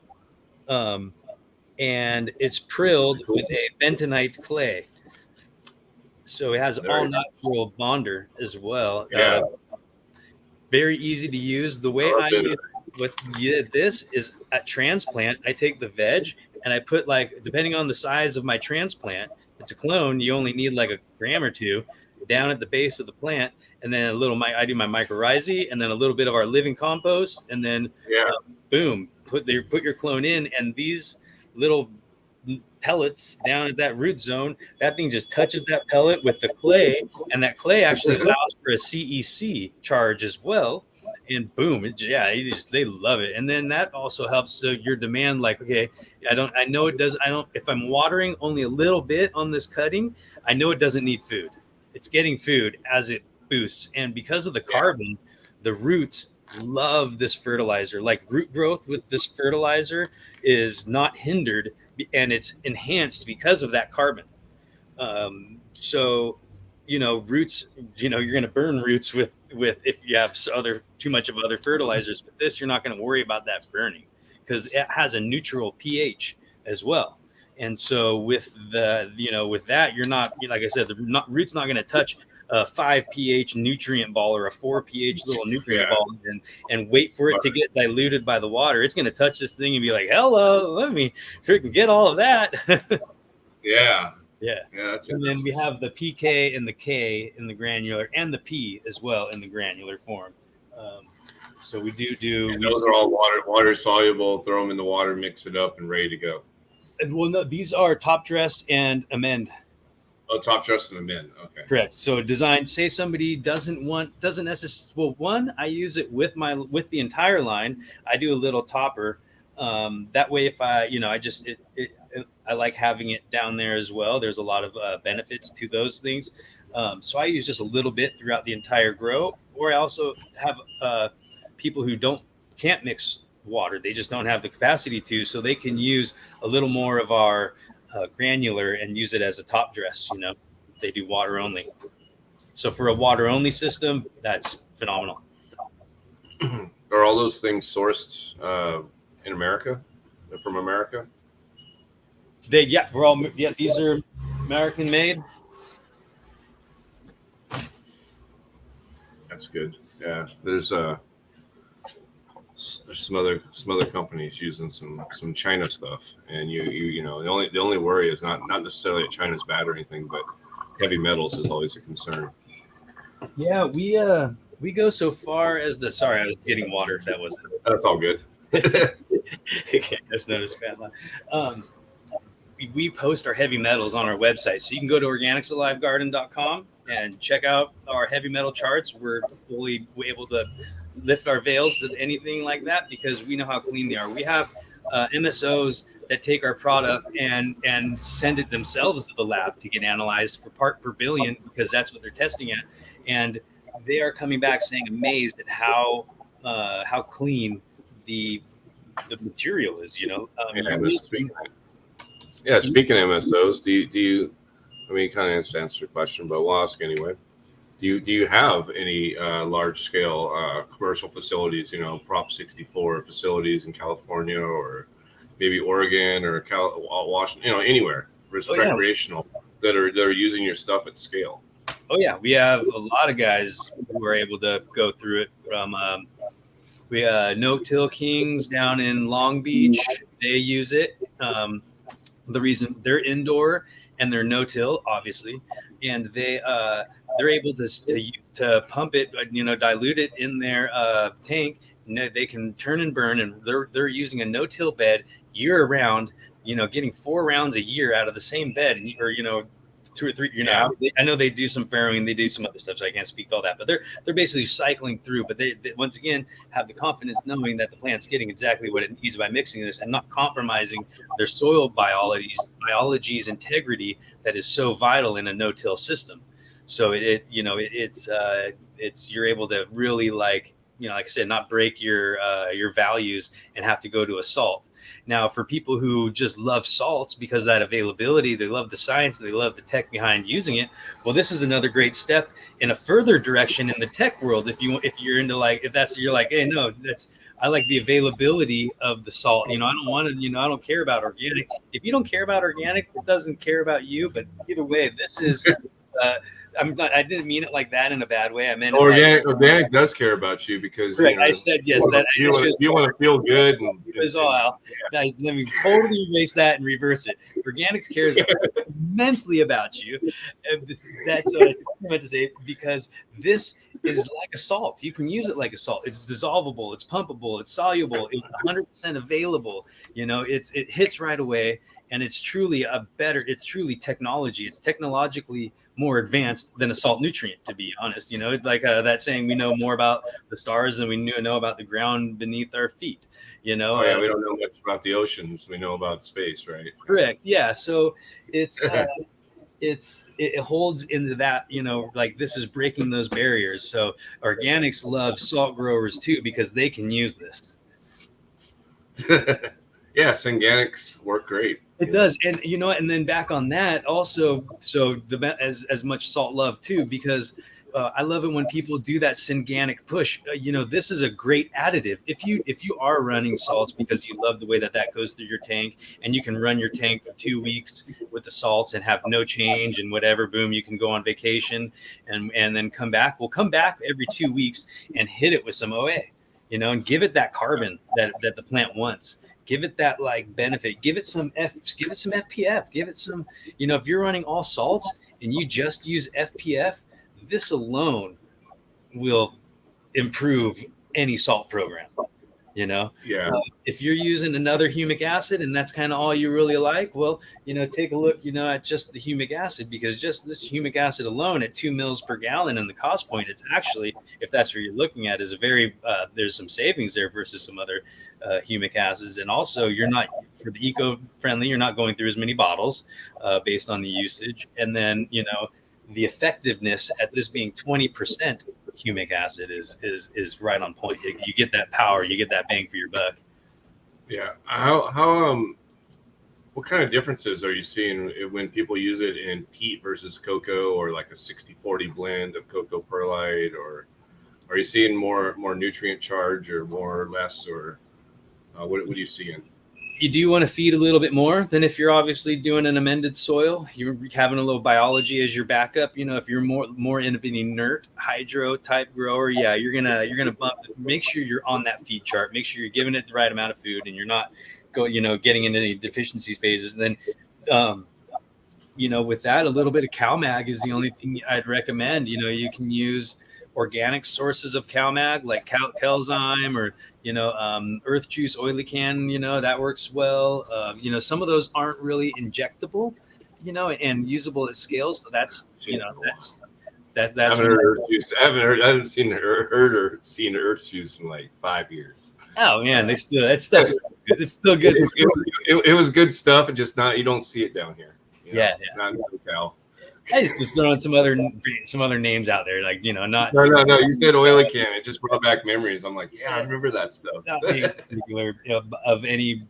And it's prilled with a bentonite clay. So it has all natural bonder as well. Yeah. Very easy to use. The way I use this is at transplant, I take the veg and I put, like, depending on the size of my transplant, if it's a clone, you only need like a gram or 2 down at the base of the plant. And then I do my mycorrhizae, and then a little bit of our living compost, and then boom, put your clone in, and these little pellets down at that root zone, that thing just touches that pellet with the clay, and that clay actually allows for a CEC charge as well, and boom, they love it. And then that also helps your demand, like, okay, if I'm watering only a little bit on this cutting, I know it doesn't need food. It's getting food as it boosts, and because of the carbon, the roots love this fertilizer. Like, root growth with this fertilizer is not hindered, and it's enhanced because of that carbon. So, roots, you're going to burn roots with if you have too much of other fertilizers. With this, you're not going to worry about that burning, because it has a neutral pH as well. And so with that, you're not, like I said, the root's not going to touch a 5 pH nutrient ball or a 4 pH little nutrient ball and wait for it to get diluted by the water. It's going to touch this thing and be like, hello, let me freaking get all of that. Yeah. And then we have the PK and the K in the granular, and the P as well in the granular form. So we do. And those are all water soluble. Throw them in the water, mix it up, and ready to go. Well, no, these are top dress and amend. Oh, top dress and amend. Okay. Correct. So design. Say somebody doesn't necessarily. Well, one, I use it with the entire line. I do a little topper. That way, if I like having it down there as well. There's a lot of benefits to those things. So I use just a little bit throughout the entire grow. Or I also have people who can't mix water. They just don't have the capacity to, so they can use a little more of our granular and use it as a top dress. They do water only. So for a water only system, that's phenomenal. Are all those things sourced in America? From America? These are American made. That's good. Yeah, there's some other companies using some China stuff, and the only worry is not necessarily that China's bad or anything, but heavy metals is always a concern. Yeah, we go so far as the. Sorry, I was getting water. That wasn't. That's all good. Okay, just noticed that. We post our heavy metals on our website, so you can go to organicsalivegarden.com and check out our heavy metal charts. We're fully able to lift our veils to anything like that because we know how clean they are. We have MSOs that take our product and send it themselves to the lab to get analyzed for part per billion because that's what they're testing at, and they are coming back saying amazed at how clean the material is. Speaking of MSOs, do you? I mean, you kind of answered your question, but we'll ask anyway. Do you have any large scale commercial facilities? Prop 64 facilities in California or maybe Oregon or Washington? Anywhere recreational that are using your stuff at scale. Oh yeah, we have a lot of guys who are able to go through it. From we No Till Kings down in Long Beach, they use it. The reason they're indoor and they're no-till, obviously, and they're able to pump it, dilute it in their tank. They can turn and burn, and they're using a no-till bed year round. Getting 4 rounds a year out of the same bed, or 2 or 3. I know they do some farrowing, they do some other stuff, so I can't speak to all that. But they're basically cycling through. But they once again have the confidence knowing that the plant's getting exactly what it needs by mixing this and not compromising their soil biology's integrity that is so vital in a no-till system. So it's you're able to really like I said, not break your values and have to go to a salt. Now, for people who just love salts because of that availability, they love the science, they love the tech behind using it. Well, this is another great step in a further direction in the tech world. If you're into you're like, hey, no, I like the availability of the salt. I don't want to, I don't care about organic. If you don't care about organic, it doesn't care about you. But either way, this is. I didn't mean it like that in a bad way. I meant organic does care about you because I said yes. You want to feel good. Let me totally erase that and reverse it. Organics cares immensely about you. That's what I meant to say, because this is like a salt. You can use it like a salt. It's dissolvable. It's pumpable. It's soluble. It's 100% available. It hits right away. And it's truly it's truly technology. It's technologically more advanced than a salt nutrient, to be honest. It's like that saying, we know more about the stars than we know about the ground beneath our feet. We don't know much about the oceans. We know about space, right? Correct. Yeah. So it's it holds into that, this is breaking those barriers. So organics love salt growers too, because they can use this. Yes, organics work great. It does. And and then back on that also, so as much salt love too, because I love it when people do that synganic push. This is a great additive. If you are running salts because you love the way that goes through your tank, and you can run your tank for 2 weeks with the salts and have no change and whatever, boom, you can go on vacation and then come back. Well, come back every 2 weeks and hit it with some OA, and give it that carbon that the plant wants. Give it that benefit. Give it some FPF. Give it some. If you're running all salts and you just use FPF, this alone will improve any salt program. If you're using another humic acid and that's kind of all you really like, well, take a look, at just the humic acid, because just this humic acid alone at 2 mils per gallon, and the cost point, it's actually, if that's what you're looking at, is a very, there's some savings there versus some other humic acids. And also you're not, for the eco-friendly, you're not going through as many bottles based on the usage. And then, the effectiveness at this being 20% humic acid is right on point. You get that power, you get that bang for your buck. Yeah. What kind of differences are you seeing when people use it in peat versus cocoa, or like a 60-40 blend of cocoa perlite, or are you seeing more nutrient charge or more or less, or what are you seeing? You do want to feed a little bit more than if you're obviously doing an amended soil. You're having a little biology as your backup. If you're more in an inert hydro type grower, yeah, you're gonna bump. Make sure you're on that feed chart. Make sure you're giving it the right amount of food, and you're not getting into any deficiency phases. And then with that, a little bit of CalMag is the only thing I'd recommend. You can use organic sources of CalMag like Calzyme or, Earth Juice Oily Can, that works well. Some of those aren't really injectable, and usable at scale. So that's, that's I haven't heard Earth Juice. I haven't seen or seen Earth Juice in like 5 years. Oh man, it's still good. It was good stuff, and just not, you don't see it down here. Yeah. Not in SoCal. I just throwing some other names out there, like not. No. You said oil can. It just brought back memories. I'm like, yeah, I remember that stuff. Not being particular of any,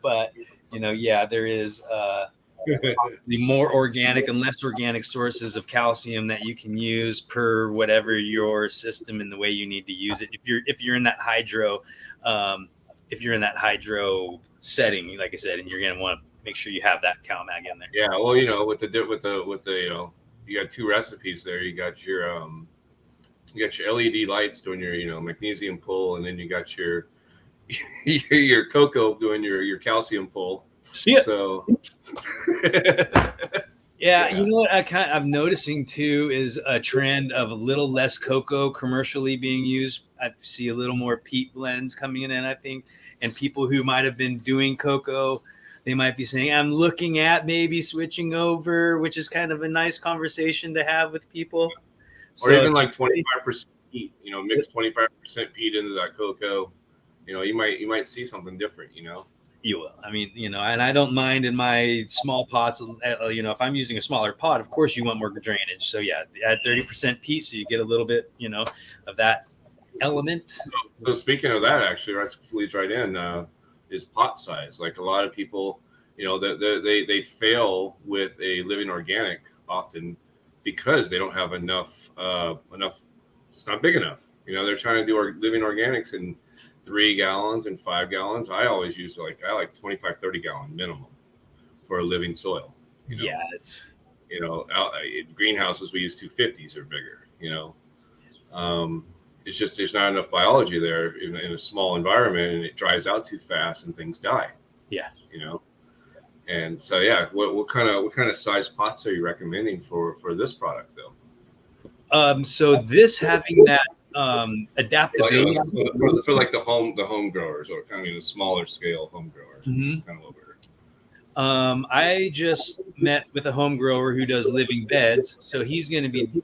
but there is the more organic and less organic sources of calcium that you can use per whatever your system and the way you need to use it. If you're in that hydro, setting, like I said, and you're gonna want to make sure you have that CalMag in there. Yeah, well, with the you got 2 recipes there. You got your LED lights doing your magnesium pull, and then you got your cocoa doing your calcium pull. So yeah, you know what I'm noticing too is a trend of a little less cocoa commercially being used. I see a little more peat blends coming in, I think, and people who might have been doing cocoa, they might be saying, I'm looking at maybe switching over, which is kind of a nice conversation to have with people. Or even like 25% peat, mix 25% peat into that cocoa. You might see something different, You will. I mean, and I don't mind in my small pots, if I'm using a smaller pot, of course you want more drainage. So yeah, add 30% peat so you get a little bit, of that element. So speaking of that, actually, that leads right in, is pot size. Like a lot of people, they fail with a living organic often because they don't have enough. It's not big enough. They're trying to do living organics in 3 gallons and 5 gallons. I always use I like 25, 30 gallon minimum for a living soil. Yeah, it's out in greenhouses we use 250s or bigger. It's just there's not enough biology there in a small environment, and it dries out too fast and things die. Yeah, And so yeah, what kind of size pots are you recommending for this product though? So this having that adaptability for like the home growers, or kind of the smaller scale home growers. Mm-hmm. Kind of over. I just met with a home grower who does living beds. So he's going to be,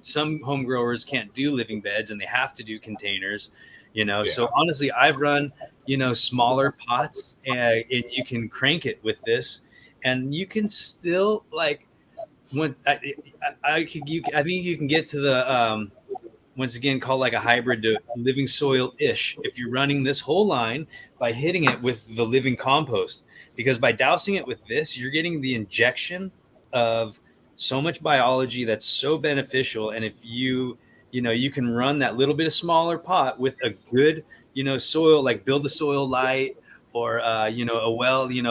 some home growers can't do living beds and they have to do containers, Yeah. So honestly, I've run, smaller pots and you can crank it with this, and you can still I think you can get to the, once again, called like a hybrid to living soil-ish if you're running this whole line by hitting it with the living compost. Because by dousing it with this, you're getting the injection of so much biology that's so beneficial. And if you can run that little bit of smaller pot with a good, soil, like Build the Soil Light, or, a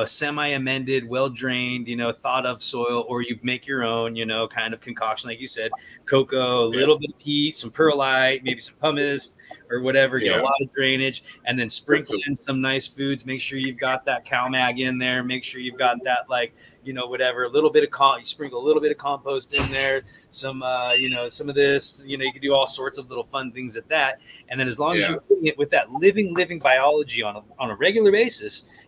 semi-amended, well-drained, thought of soil, or you make your own, kind of concoction, like you said, cocoa, a little bit of peat, some perlite, maybe some pumice or whatever, get a lot of drainage, and then sprinkle in some nice foods. Make sure you've got that CalMag in there. Make sure you've got that, whatever, a little bit of you sprinkle a little bit of compost in there, some some of this, you can do all sorts of little fun things at that. And then as long as you're doing it with that living biology on a regular basis,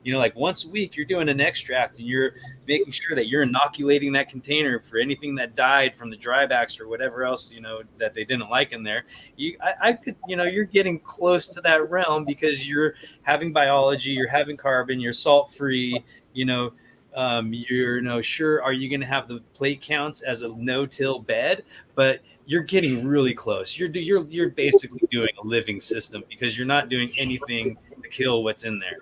like once a week, you're doing an extract and you're making sure that you're inoculating that container for anything that died from the drybacks or whatever else, that they didn't like in there. You're getting close to that realm because you're having biology, you're having carbon, you're salt free, you're sure, are you going to have the plate counts as a no-till bed? But you're getting really close. You're basically doing a living system because you're not doing anything to kill what's in there,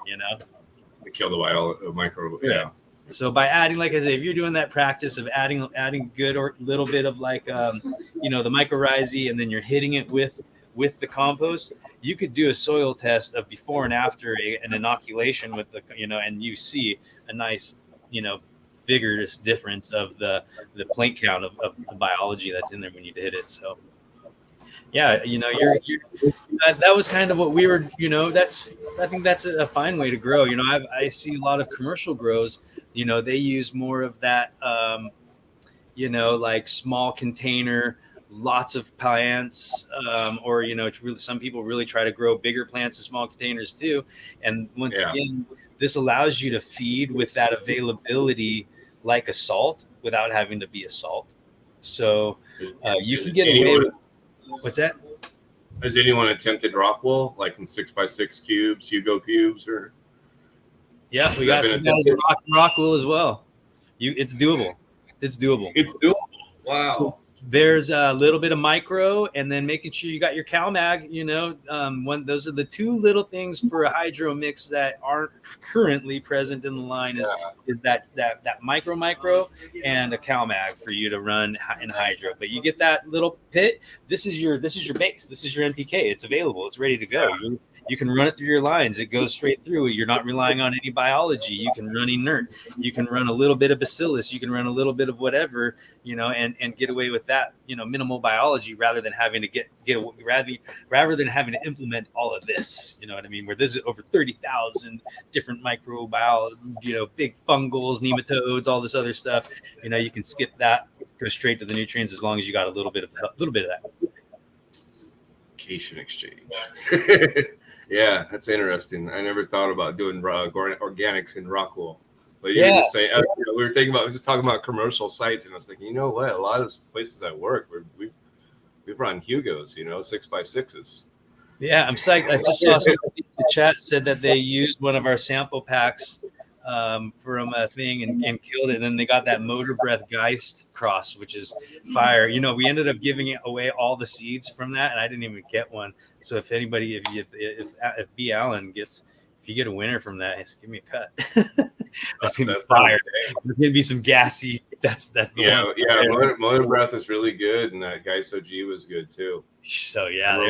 To kill the micro. Yeah. So by adding, like I say, if you're doing that practice of adding good or little bit of the mycorrhizae, and then you're hitting it with the compost, you could do a soil test of before and after an inoculation with the, and you see a nice, vigorous difference of the plant count of the biology that's in there when you hit it. So yeah, that was kind of what we were, I think that's a fine way to grow. I see a lot of commercial grows You know, they use more of that, you know, like small container, lots of plants, or, you know, it's really, some people really try to grow bigger plants in small containers too. And once again, this allows you to feed with that availability like a salt without having to be a salt. So you can get away with, what's that? Has anyone attempted rock wool, like in 6x6 cubes, Hugo cubes, or? Yeah, we got some guys in rock wool as well. It's doable. It's doable. It's doable. Wow. So there's a little bit of micro, and then making sure you got your CalMag. You know, those are the two little things for a hydro mix that aren't currently present in the line. Is that micro and a CalMag for you to run in hydro. But you get that little pit. This is your base. This is your NPK. It's available. It's ready to go. You can run it through your lines. It goes straight through. You're not relying on any biology. You can run inert. You can run a little bit of bacillus. You can run a little bit of whatever, you know, and get away with that, you know, minimal biology rather than having to rather than having to implement all of this. You know what I mean? Where there's over 30,000 different microbial, you know, big fungals, nematodes, all this other stuff. You know, you can skip that, go straight to the nutrients as long as you got a little bit of that. Exchange. Yeah, that's interesting. I never thought about doing organics in rock wool. But you were just saying, you know, we were just talking about commercial sites, and I was thinking, you know what? A lot of the places I work, we've run Hugos, you know, 6x6s. Yeah, I'm psyched. I just saw somebody in the chat said that they used one of our sample packs from a thing and killed it. And then they got that Motor Breath Geist cross, which is fire. You know, we ended up giving away all the seeds from that, and I didn't even get one. So if anybody, if B. Allen if you get a winner from that, just give me a cut. That's gonna be fire. There's gonna be some gassy. That's the one. Yeah. Motor Breath is really good, and that Geist OG was good too. So yeah, I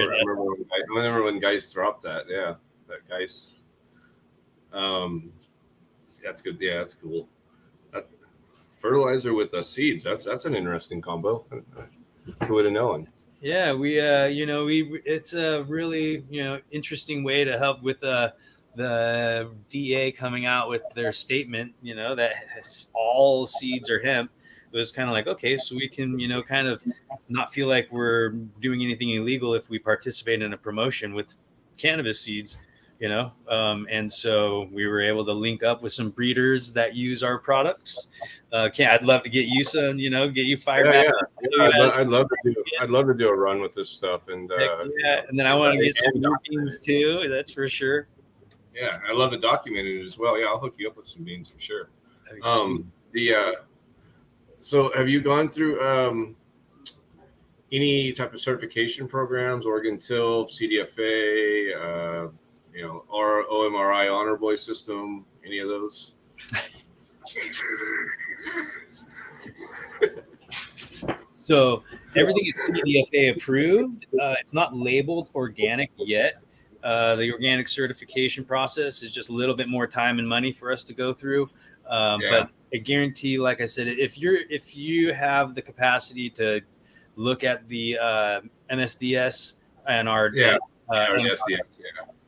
remember when Geist dropped that. Yeah, that Geist. That's good. Yeah, that's cool. Fertilizer with the seeds. That's an interesting combo. Who would have known? Yeah, it's a really, you know, interesting way to help with the DA coming out with their statement, you know, that all seeds are hemp. It was kind of like, okay, so we can, you know, kind of not feel like we're doing anything illegal if we participate in a promotion with cannabis seeds. You know, and so we were able to link up with some breeders that use our products. I'd love to get you some, you know, get you fired back. Yeah, I'd love to do a run with this stuff, and and then I want to get some new beans too. That's for sure. Yeah, I love to document it as well. Yeah, I'll hook you up with some beans for sure. So have you gone through any type of certification programs, Oregon TILF, CDFA? You know, or OMRI Honor Boy system, any of those? So everything is CDFA approved. It's not labeled organic yet. The organic certification process is just a little bit more time and money for us to go through. But I guarantee, like I said, if you have the capacity to look at the MSDS and our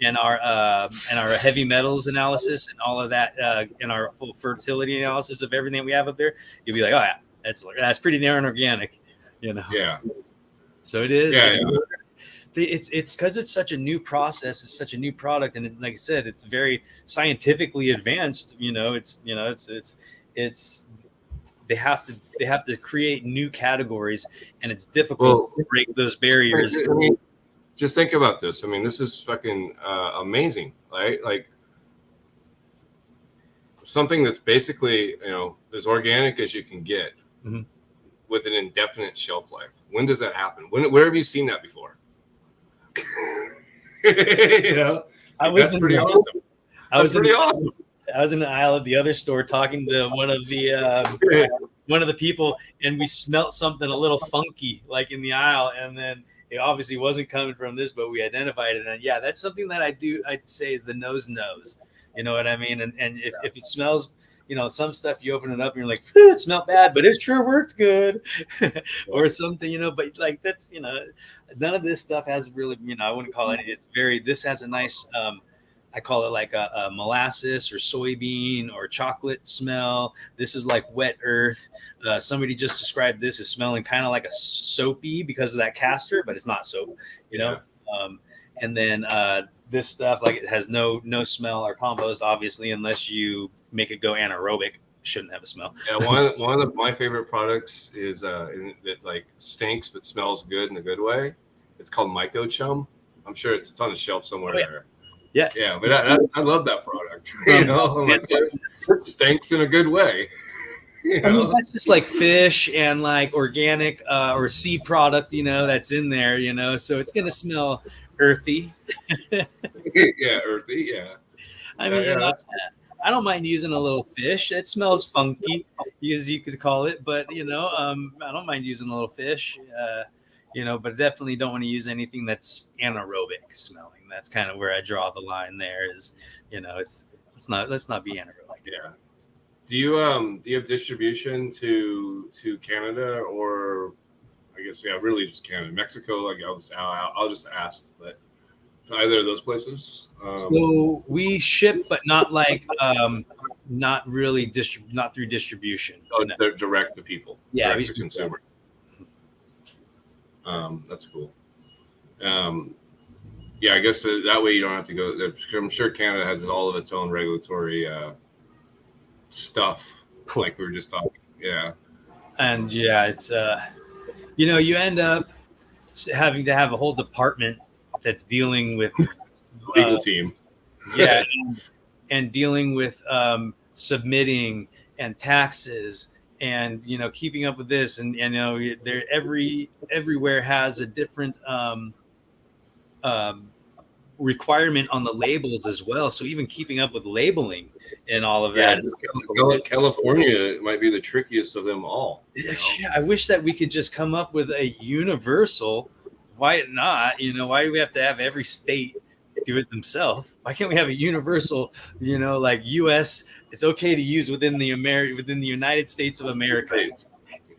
and our heavy metals analysis and all of that, and our full fertility analysis of everything we have up there, you'll be like, oh yeah, that's pretty darn organic, you know. Yeah. So it is. Yeah. It's because it's such a new process, it's such a new product, and like I said, it's very scientifically advanced. You know, it's they have to create new categories, and it's difficult to break those barriers. Just think about this. I mean, this is fucking amazing, right? Like something that's basically, you know, as organic as you can get with an indefinite shelf life. When does that happen? Where have you seen that before? You know, that's pretty awesome. Awesome. I was in the aisle of the other store talking to one of the people, and we smelt something a little funky, like in the aisle, and then it obviously wasn't coming from this, but we identified it. And yeah, that's something that I'd say is the nose. You know what I mean? And if it smells, you know, some stuff you open it up and you're like, it smelled bad, but it sure worked good. Or something, you know, but like that's, you know, none of this stuff has really, you know, I wouldn't call it, this has a nice, I call it like a molasses or soybean or chocolate smell. This is like wet earth. Somebody just described this as smelling kind of like a soapy because of that castor, but it's not soap, you know? And then this stuff, like it has no smell or compost, obviously, unless you make it go anaerobic. Shouldn't have a smell. Yeah, one of my favorite products is that like stinks but smells good in a good way. It's called Myco Chum. I'm sure it's on the shelf somewhere there. Yeah, but I love that product. You know, I'm like, it stinks in a good way. You know? I mean, that's just like fish and like organic or sea product, you know, that's in there, you know, so it's gonna smell earthy. Yeah, earthy. Yeah. I mean, I don't mind using a little fish. It smells funky, as you could call it, but you know, I don't mind using a little fish. You know, but definitely don't want to use anything that's anaerobic smelling. That's kind of where I draw the line. There is, you know, let's not be anaerobic. Yeah. Do you have distribution to Canada, or I guess really just Canada, Mexico? Like I'll just ask, but either of those places. So we ship, but not like not really not through distribution. Oh, no. They're direct to people. Yeah, direct to consumer. That's cool. Yeah, I guess that way you don't have to go. I'm sure Canada has all of its own regulatory stuff, like we were just talking. Yeah. And yeah, it's you know, you end up having to have a whole department that's dealing with legal team. Yeah, and dealing with submitting and taxes. And you know, keeping up with this, and you know, there everywhere has a different requirement on the labels as well. So even keeping up with labeling and all of that. California might be the trickiest of them all. You know? Yeah, I wish that we could just come up with a universal. Why not? You know, why do we have to have every state do it themselves? Why can't we have a universal? You know, like U.S. It's okay to use within the United States of America.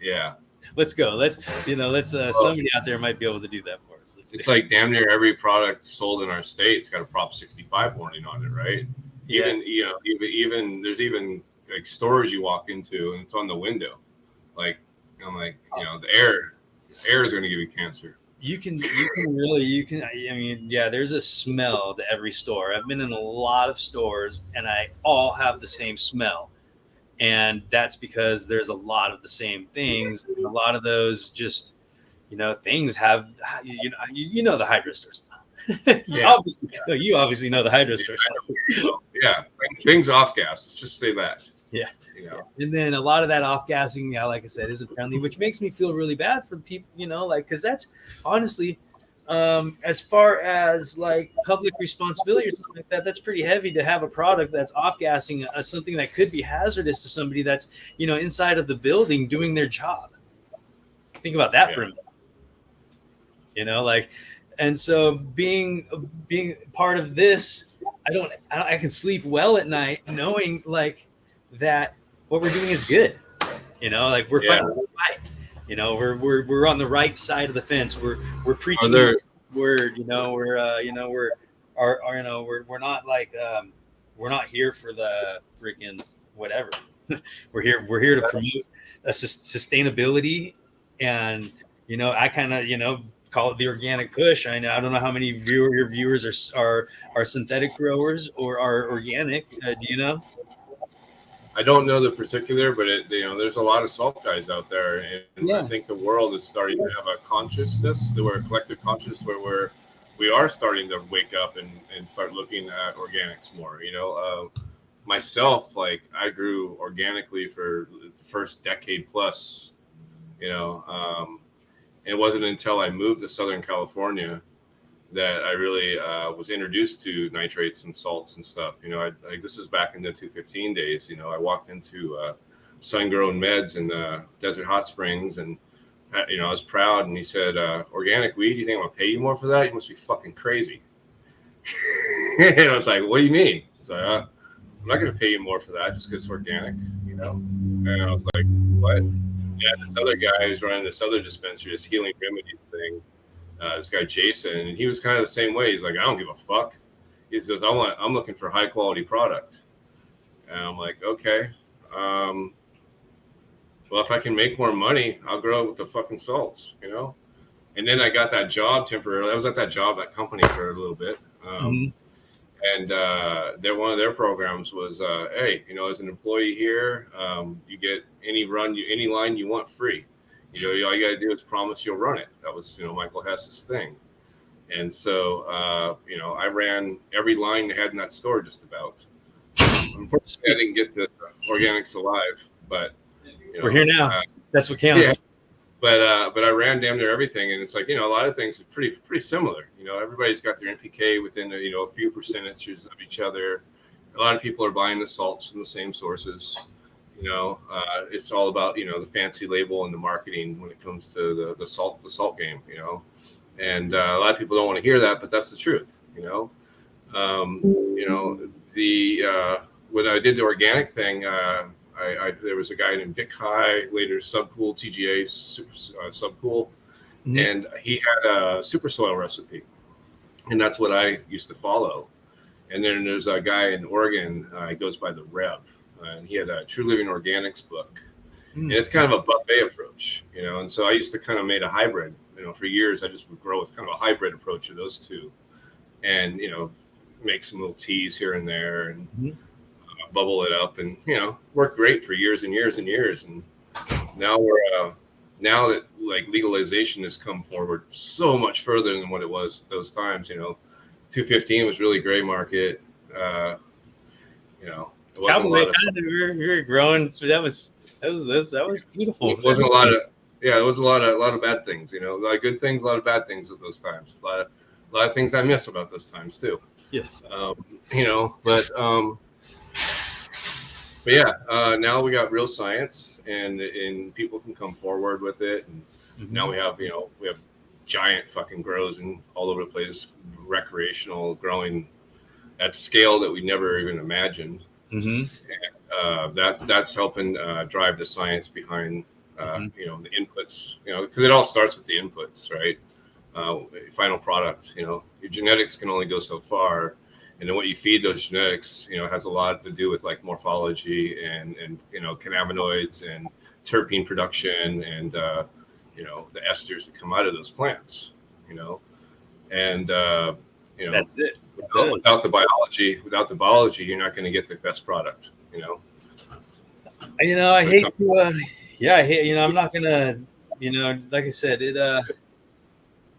Yeah. Let's go. Somebody out there might be able to do that for us. It's like damn near every product sold in our state's got a Prop 65 warning on it, right? Yeah. Even there's even like stores you walk into and it's on the window. Like I'm like, you know, the air is going to give you cancer. I mean, yeah, there's a smell to every store. I've been in a lot of stores and I all have the same smell. And that's because there's a lot of the same things. And a lot of those just, you know, things have, you know, the hydro stores. Yeah. You obviously know the hydro stores. Yeah. Things off gas. Let's just say that. Yeah. You know. And then a lot of that off gassing, yeah, like I said, isn't friendly, which makes me feel really bad for people, you know, like, because that's honestly, as far as like public responsibility or something like that, that's pretty heavy to have a product that's off gassing something that could be hazardous to somebody that's, you know, inside of the building doing their job. Think about that for a minute. You know, like, and so being part of this, I can sleep well at night knowing like that what we're doing is good. You know, like we're fighting the fight. You know, we're on the right side of the fence. We're preaching the word. You know, we're not like we're not here for the freaking whatever. we're here to promote sustainability, and you know, I kind of, you know, call it the organic push. I don't know how many your viewers are synthetic growers or are organic. Do you know? I don't know the particular, but there's a lot of salt guys out there, and I think the world is starting to have a consciousness, a collective consciousness where we are starting to wake up and start looking at organics more. You know, myself, like I grew organically for the first decade plus. You know, and it wasn't until I moved to Southern California that I really was introduced to nitrates and salts and stuff. You know, this is back in the 215 days. You know, I walked into Sun-Grown Meds in Desert Hot Springs, and you know, I was proud. And he said, "Organic weed? You think I'm gonna pay you more for that? You must be fucking crazy." And I was like, "What do you mean?" He's like, "I'm not gonna pay you more for that just because it's organic." You know, and I was like, "What?" Yeah, this other guy who's running this other dispensary, this Healing Remedies thing. This guy Jason, and he was kind of the same way. He's like, I don't give a fuck. he says, I'm looking for high quality product. And I'm like, okay. Well, if I can make more money, I'll grow it with the fucking salts, you know? And then I got that job temporarily. I was at that company for a little bit. And one of their programs was, hey, you know, as an employee here, you get any line you want free. You know, all you got to do is promise you'll run it. That was, you know, Michael Hess's thing. And so, you know, I ran every line they had in that store just about. Unfortunately, I didn't get to Organics Alive, but you know, we're here now. That's what counts. Yeah. But I ran damn near everything, and it's like, you know, a lot of things are pretty similar. You know, everybody's got their NPK within you know, a few percentages of each other. A lot of people are buying the salts from the same sources. You know, it's all about, you know, the fancy label and the marketing when it comes to the salt game. You know, and a lot of people don't want to hear that, but that's the truth. You know, you know, when I did the organic thing. There was a guy named Vic High, later Subcool, TGA, Subcool, and he had a super soil recipe, and that's what I used to follow. And then there's a guy in Oregon, he goes by the Rev, and he had a True Living Organics book, and it's kind of a buffet approach, you know. And so I used to kind of made a hybrid, you know, for years. I just would grow with kind of a hybrid approach of those two, and you know, make some little teas here and there, and bubble it up, and you know, worked great for years and years and years. And now now that like legalization has come forward so much further than what it was those times, you know, 215 was really gray market. You know, it wasn't a lot of we were growing. That was beautiful. It wasn't a lot of it was a lot of bad things, you know, a lot of good things, a lot of bad things at those times. A lot of things I miss about those times too. Yes. You know, but yeah, now we got real science, and people can come forward with it. And now we have giant fucking grows and all over the place, recreational growing at scale that we never even imagined. And, that's helping drive the science behind you know, the inputs. You know, because it all starts with the inputs, right? Final product. You know, your genetics can only go so far. And then what you feed those genetics, you know, has a lot to do with like morphology and you know, cannabinoids and terpene production and you know, the esters that come out of those plants, you know, and you know, that's it. Without the biology, you're not going to get the best product, you know. You know, I hate to, you know, I'm not gonna, you know, like I said,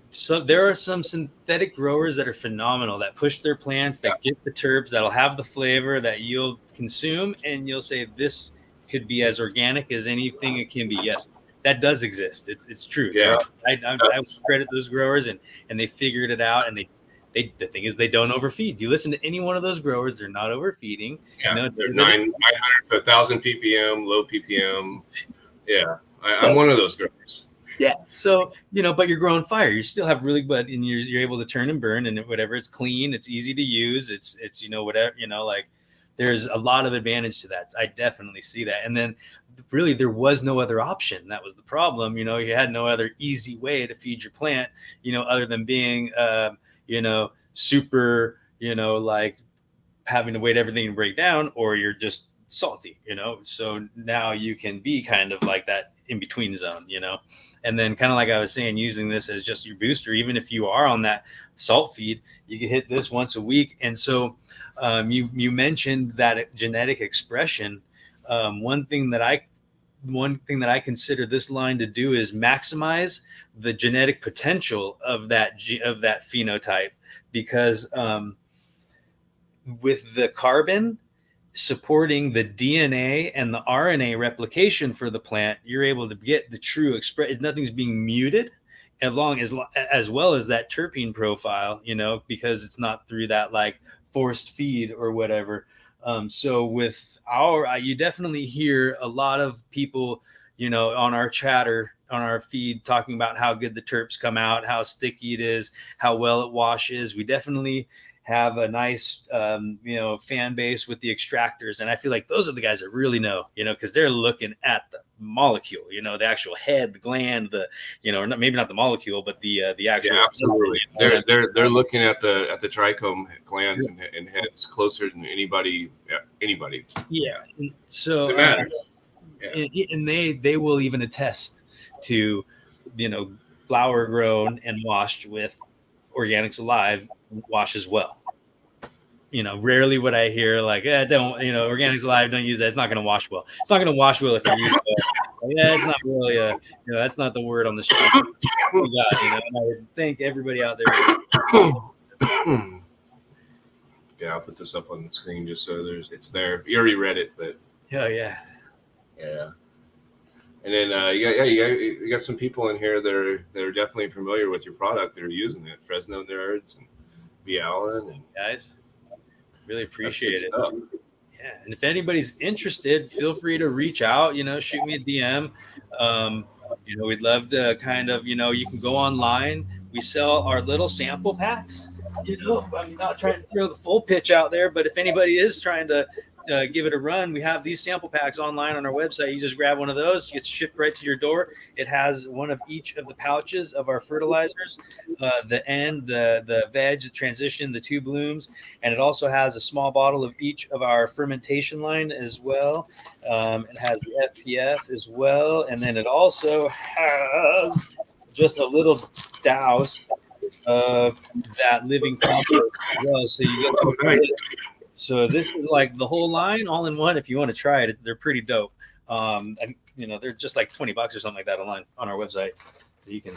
so there are some synthetic growers that are phenomenal, that push their plants, that get the terps, that'll have the flavor that you'll consume, and you'll say this could be as organic as anything it can be. Yes, that does exist. It's true. Yeah, I credit those growers, and they figured it out, and the thing is, they don't overfeed. You listen to any one of those growers, they're not overfeeding. Yeah, you know, they're 900 to 1,000 ppm, low ppm. Yeah, I'm one of those growers. Yeah. So, you know, but you're growing fire. You still have really good, and you're able to turn and burn, and whatever. It's clean. It's easy to use. It's you know, whatever, you know, like there's a lot of advantage to that. I definitely see that. And then really there was no other option. That was the problem. You know, you had no other easy way to feed your plant, you know, other than being, you know, super, you know, like having to wait everything to break down, or you're just salty, you know. So now you can be kind of like that in between zone, you know. And then kind of like I was saying, using this as just your booster, even if you are on that salt feed, you can hit this once a week. And so you mentioned that genetic expression. One thing that I consider this line to do is maximize the genetic potential of that phenotype, because with the carbon supporting the DNA and the RNA replication for the plant, you're able to get the true expression. Nothing's being muted, as well as that terpene profile, you know, because it's not through that like forced feed or whatever. So with you definitely hear a lot of people, you know, on our chatter, on our feed, talking about how good the terps come out, how sticky it is, how well it washes. We definitely have a nice, you know, fan base with the extractors. And I feel like those are the guys that really know, you know, because they're looking at the molecule, the actual head, the gland, maybe not the molecule, but the actual. Yeah, absolutely. They're looking at the trichome glands and heads closer than anybody. Yeah, anybody. Yeah. So it matters. Yeah. And they will even attest to, flower grown and washed with Organics Alive wash as well. Rarely would I hear like, don't, Organics Alive, don't use that. It's not going to wash well. It's not going to wash well if you use it. Yeah, it's not really that's not the word on the street. And I would thank everybody out there. Yeah, I'll put this up on the screen just so it's there. You already read it, but yeah. And then you got some people in here that are definitely familiar with your product that are using it. Fresno nerds and B. Allen and guys, really appreciate it. Stuff. Yeah, and if anybody's interested, feel free to reach out. Shoot me a DM. We'd love to kind of you can go online. We sell our little sample packs. I'm not trying to throw the full pitch out there, but if anybody is trying to give it a run, we have these sample packs online on our website. You just grab one of those, it's shipped right to your door. It has one of each of the pouches of our fertilizers, the veg, the transition, the two blooms, and it also has a small bottle of each of our fermentation line as well. It has the FPF as well, and then it also has just a little douse of that living compost as well. So you get So this is like the whole line all in one. If you want to try it, they're pretty dope. And they're just like $20 or something like that online on our website. So you can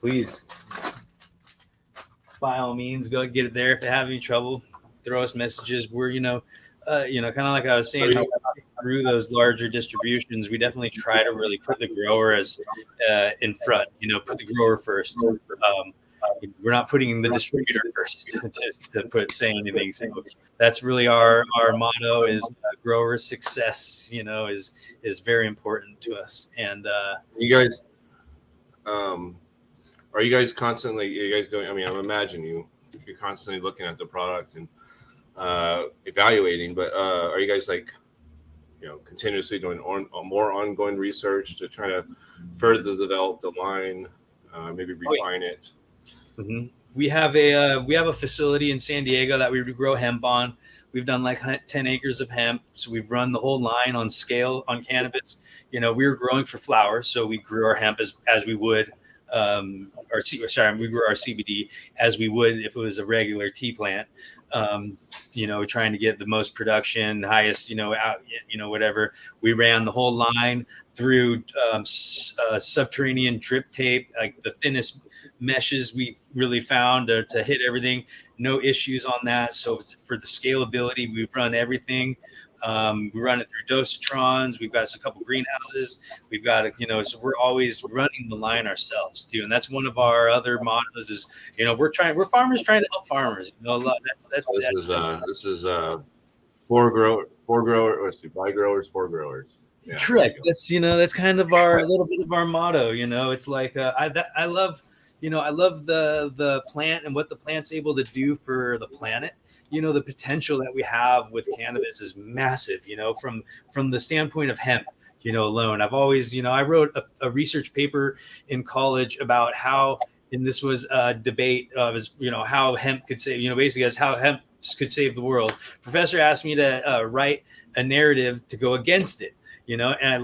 please, by all means, go get it there. If you have any trouble, throw us messages. We're, kind of like I was saying, through those larger distributions, we definitely try to really put the grower as in front, put the grower first. We're not putting the distributor first to say anything. So that's really our motto is grower success, is very important to us. And you guys, are you guys constantly, doing, I'm imagining you're constantly looking at the product and evaluating, but are you guys continuously doing more ongoing research to try to further develop the line, maybe refine it? Mm-hmm. We have a facility in San Diego that we grow hemp on. We've done like 10 acres of hemp. So we've run the whole line on scale on cannabis. We were growing for flower. So we grew our hemp as we would, we grew our CBD as we would if it was a regular tea plant, trying to get the most production, highest, whatever. We ran the whole line through subterranean drip tape, like the thinnest meshes we really found to hit everything. No issues on that. So for the scalability, we've run everything. We run it through dosatrons. We've got a couple greenhouses. We've got, so we're always running the line ourselves too. And that's one of our other mottos is, we're farmers trying to help farmers. This is by growers for growers. Yeah, correct. That's kind of a little bit of our motto. It's like I love the plant and what the plant's able to do for the planet. The potential that we have with cannabis is massive, from the standpoint of hemp, alone. I've always, I wrote a research paper in college about how, and this was a debate of, how hemp could save, basically as how hemp could save the world. Professor asked me to write a narrative to go against it, and I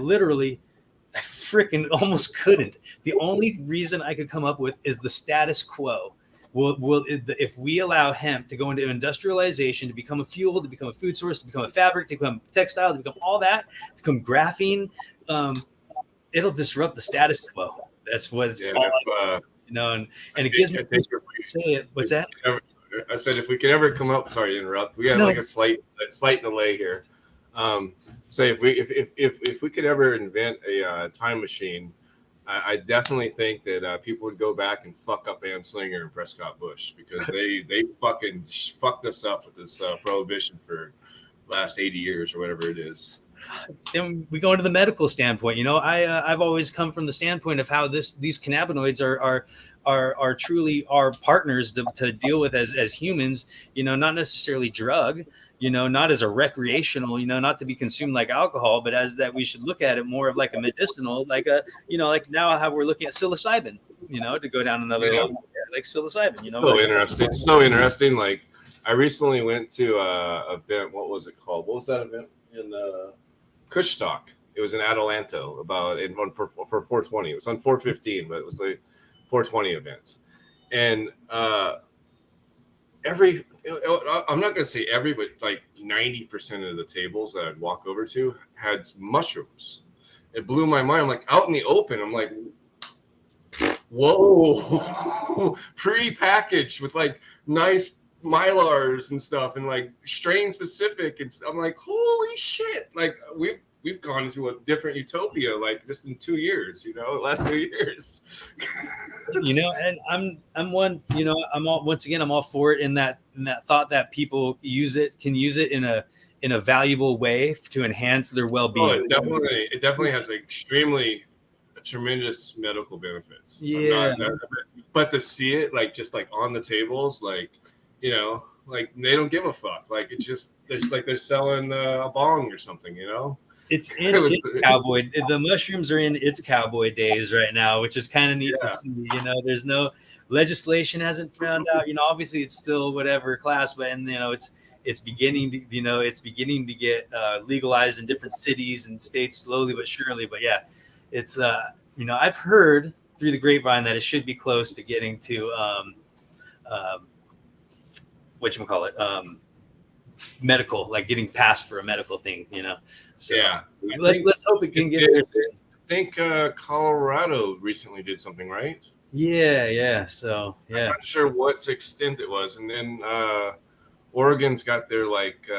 freaking almost couldn't. The only reason I could come up with is the status quo. If we allow hemp to go into industrialization, to become a fuel, to become a food source, to become a fabric, to become textile, to become all that, to become graphene, it'll disrupt the status quo. That's what it's all. And it gives me to say it. What's that? I said if we could ever come up. Sorry to interrupt. We got like a slight delay here. Say if we could ever invent a time machine, I definitely think that people would go back and fuck up Anslinger and Prescott Bush because they fucking fucked us up with this prohibition for last 80 years or whatever it is. Then we go into the medical standpoint. I've always come from the standpoint of how these cannabinoids are truly our partners to deal with as humans. Not necessarily drug. not as a recreational, not to be consumed like alcohol, but as that we should look at it more of like a medicinal, like like now how we're looking at psilocybin, to go down another level, like psilocybin, So interesting. So interesting. Like I recently went to a event. What was it called? What was that event in Kushtalk? It was in Atalanto for 420. It was on 415, but it was like 420 event. And I'm not going to say every, but like 90% of the tables that I'd walk over to had mushrooms. It blew my mind. I'm like out in the open. I'm like, whoa, pre-packaged with like nice mylars and stuff and like strain specific. And I'm like, holy shit. Like we've gone into a different utopia, like just in 2 years, last 2 years. And I'm one, I'm all for it in that thought that people can use it in a valuable way to enhance their well-being. It definitely has tremendous medical benefits. Yeah. But to see it like just like on the tables, like, like they don't give a fuck. Like it's just they're selling a bong or something, It's in its cowboy. The mushrooms are in its cowboy days right now, which is kind of neat to see. There's no legislation hasn't found out. Obviously it's still whatever class, but it's beginning to get legalized in different cities and states slowly but surely. But yeah, it's I've heard through the grapevine that it should be close to getting to medical, like getting passed for a medical thing, So let's hope it can get there soon. I think Colorado recently did something, right? Yeah. So yeah, I'm not sure what extent it was, and then Oregon's got their like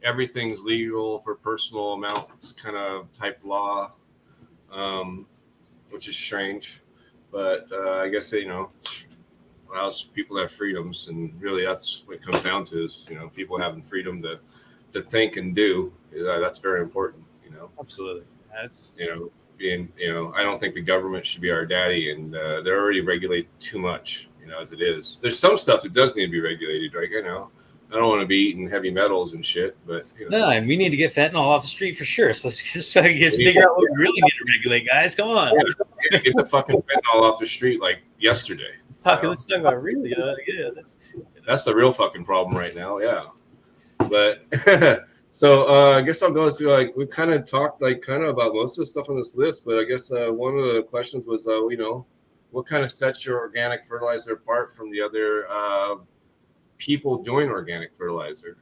everything's legal for personal amounts kind of type law, which is strange, but I guess they allows people to have freedoms, and really that's what it comes down to is people having freedom to think and do. That's very important. Absolutely. That's being I don't think the government should be our daddy, and they're already regulated too much as it is. There's some stuff that does need to be regulated, right? I don't want to be eating heavy metals and shit, but no, and we need to get fentanyl off the street for sure. So let's figure out what we really need to regulate, guys. Come on, get the fucking fentanyl off the street like yesterday. Let's talk about really, that's the real fucking problem right now. Yeah, but so I guess I'll go to like we kind of talked like kind of about most of the stuff on this list, but I guess one of the questions was what kind of sets your organic fertilizer apart from the other people doing organic fertilizer?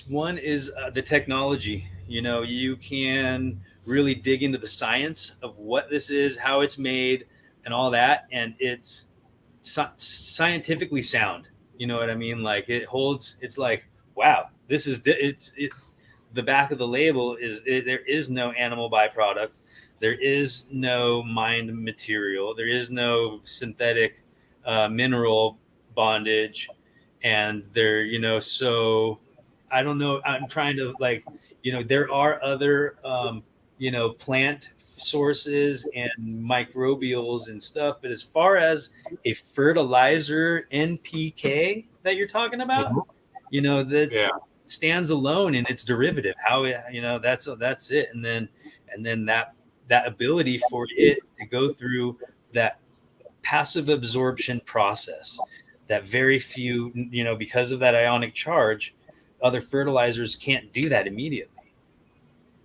One is the technology. You can really dig into the science of what this is, how it's made, and all that, and it's scientifically sound. You know what I mean? Like it's like, wow, this is the back of the label is there is no animal byproduct, there is no mined material, there is no synthetic mineral bondage, and there so I don't know, I'm trying to there are other plant sources and microbials and stuff, but as far as a fertilizer NPK that you're talking about, that stands alone in its derivative, how that's it, and then that ability for it to go through that passive absorption process that very few, because of that ionic charge, other fertilizers can't do that immediately.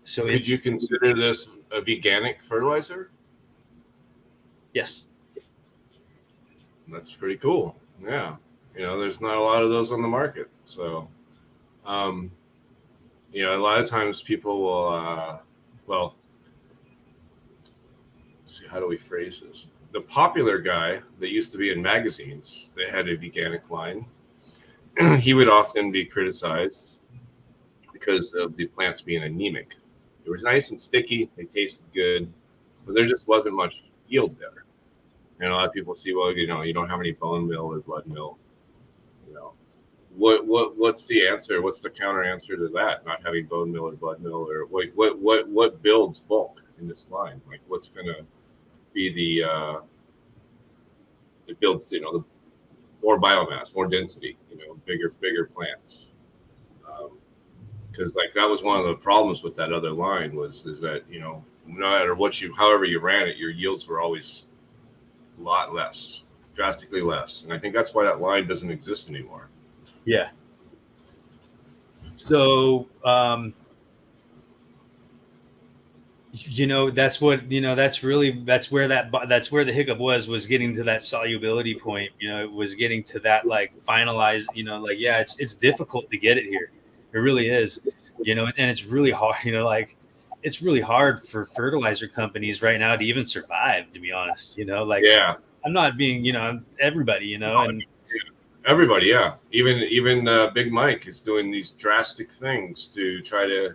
So would you consider this a veganic fertilizer? Yes. That's pretty cool. Yeah. There's not a lot of those on the market. So, a lot of times people will, let's see, how do we phrase this? The popular guy that used to be in magazines that had a veganic line, he would often be criticized because of the plants being anemic. It was nice and sticky. They tasted good, but there just wasn't much yield there. And a lot of people see, well, you don't have any bone meal or blood meal. What's the answer? What's the counter answer to that? Not having bone meal or blood meal, or what builds bulk in this line? Like what's going to be it builds, more biomass, more density, bigger plants. Because like that was one of the problems with that other line is that, no matter however you ran it, your yields were always a lot less, drastically less. And I think that's why that line doesn't exist anymore. Yeah. So, that's what, that's where the hiccup was getting to that solubility point. It was getting to that like finalized, yeah, it's difficult to get it here. It really is, and it's really hard, it's really hard for fertilizer companies right now to even survive, to be honest, yeah, I'm not being, everybody, and everybody. Yeah. Even Big Mike is doing these drastic things to try to,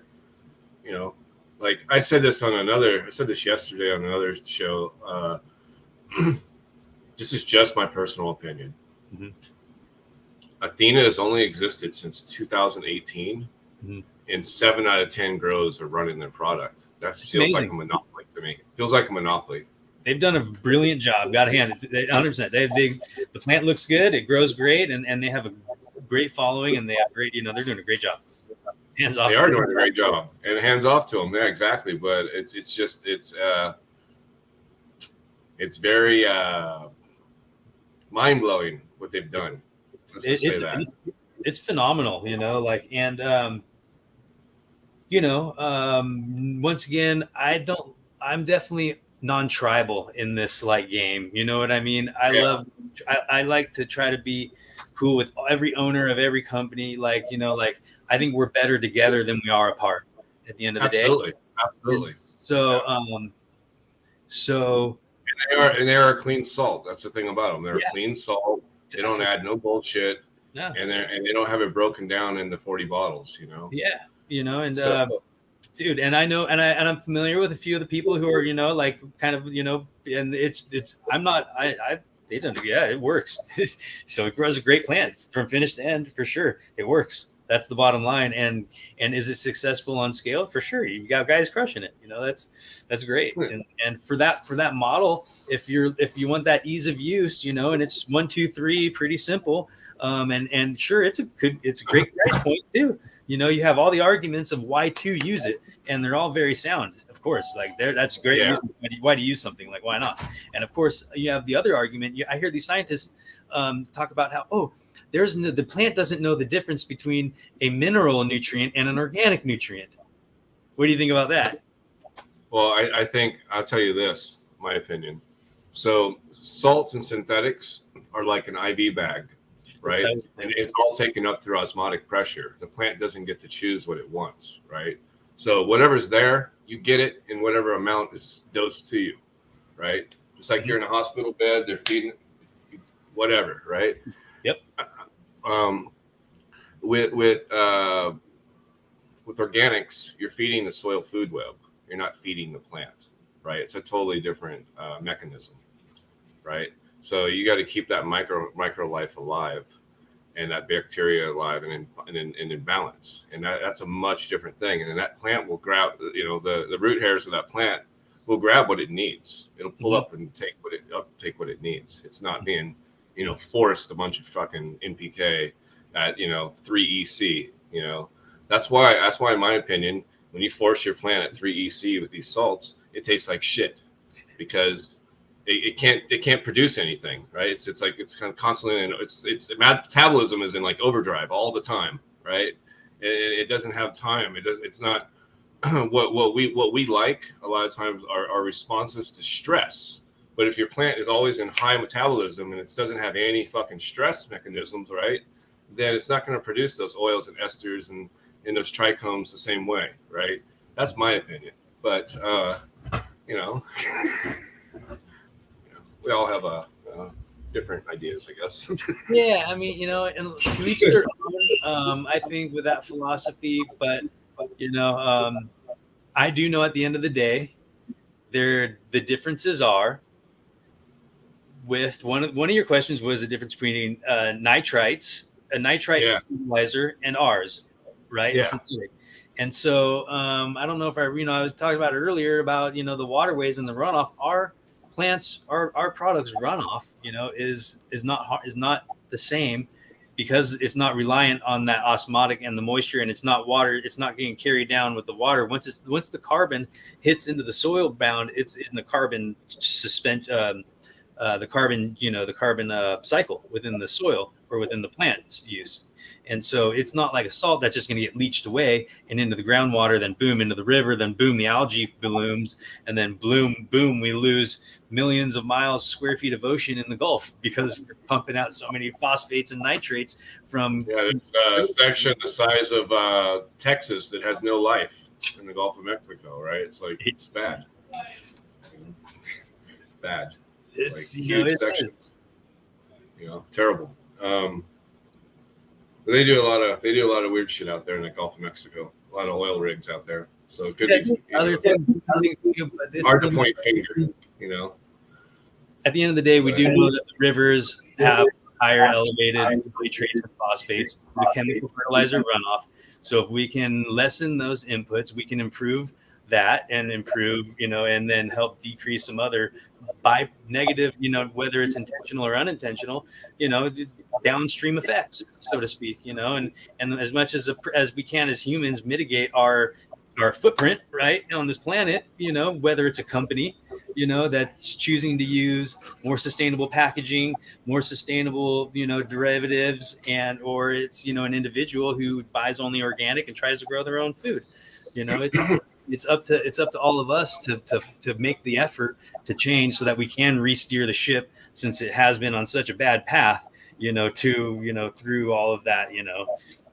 like I said this yesterday on another show. This is just my personal opinion. Mm-hmm. Athena has only existed since 2018, mm-hmm. and 7 out of 10 grows are running their product. That feels like a monopoly to me. Feels like a monopoly. They've done a brilliant job. Got to hand it 100%. The plant looks good. It grows great, and they have a great following, and they have great. They're doing a great job. Hands off. They are doing a great job, and hands off to them. Yeah, exactly. But it's very mind blowing what they've done. It's phenomenal, once again, I'm definitely non-tribal in this like game. You know what I mean? I like to try to be cool with every owner of every company. I think we're better together than we are apart at the end of the day. Absolutely. So and they are a clean salt. That's the thing about them. They're a clean salt. They don't add no bullshit. Yeah. And they don't have it broken down into 40 bottles, Yeah. Dude, and I know, and I'm familiar with a few of the people who are, and they don't, it works. So it grows a great plant from finish to end for sure. It works. That's the bottom line. And is it successful on scale? For sure. You got guys crushing it. That's great. Yeah. And for that model, if you want that ease of use, and it's 1, 2, 3, pretty simple. And sure, it's a great price point too. You have all the arguments of why to use it, and they're all very sound. Of course, that's great. Yeah. Why do you use something? Like, why not? And of course, you have the other argument. I hear these scientists talk about how, the plant doesn't know the difference between a mineral nutrient and an organic nutrient. What do you think about that? Well, I think I'll tell you this, my opinion. So salts and synthetics are like an IV bag, right? And it's all taken up through osmotic pressure. The plant doesn't get to choose what it wants, right? So whatever's there, you get it in whatever amount is dosed to you, right? Just like you're in a hospital bed, they're feeding whatever, right? Yep. With organics, you're feeding the soil food web. You're not feeding the plant, right? It's a totally different mechanism, right? So you got to keep that micro life alive, and that bacteria alive and in balance, and that's a much different thing. And then that plant will grab, the root hairs of that plant will grab what it needs. It'll pull up and take what it needs. It's not being, forced a bunch of fucking NPK at 3 EC. That's why in my opinion, when you force your plant at 3 EC with these salts, it tastes like shit, because it can't produce anything, right? It's kind of constantly, it's metabolism is in like overdrive all the time, right? It doesn't have time. It's not what we like a lot of times are responses to stress. But if your plant is always in high metabolism and it doesn't have any fucking stress mechanisms, right, then it's not going to produce those oils and esters and those trichomes the same way, right? That's my opinion. But we all have different ideas, I guess. Yeah, I mean, and to each their own. I think with that philosophy, but I do know at the end of the day, the differences are. With one of your questions was the difference between nitrites, a nitrite fertilizer, and ours, right? Yeah. And so I don't know if I was talking about it earlier about the waterways and the runoff. Our plants, our products runoff, is not the same because it's not reliant on that osmotic and the moisture, and it's not water. It's not getting carried down with the water. Once the carbon hits into the soil bound, it's in the carbon suspension, the carbon cycle within the soil or within the plant's use. And so it's not like a salt that's just going to get leached away and into the groundwater, then boom, into the river, then boom, the algae blooms, and then boom, we lose millions of square feet of ocean in the Gulf because we're pumping out so many phosphates and nitrates from. Yeah, it's a section the size of Texas that has no life in the Gulf of Mexico, right? It's like, it's bad. Bad. It's, like, you know, huge sections. Terrible. But they do a lot of weird shit out there in the Gulf of Mexico. A lot of oil rigs out there, so it could be other things too, but it's hard to point finger. At the end of the day, we do know that the rivers have higher elevated nitrates and phosphates, the chemical fertilizer runoff. So if we can lessen those inputs, we can improve that and improve, and then help decrease some other negative, whether it's intentional or unintentional, downstream effects, so to speak, and as much as we can as humans mitigate our footprint, right, on this planet, whether it's a company, that's choosing to use more sustainable packaging, more sustainable, derivatives, or it's, an individual who buys only organic and tries to grow their own food. It's up to all of us to make the effort to change so that we can re-steer the ship, since it has been on such a bad path, through all of that,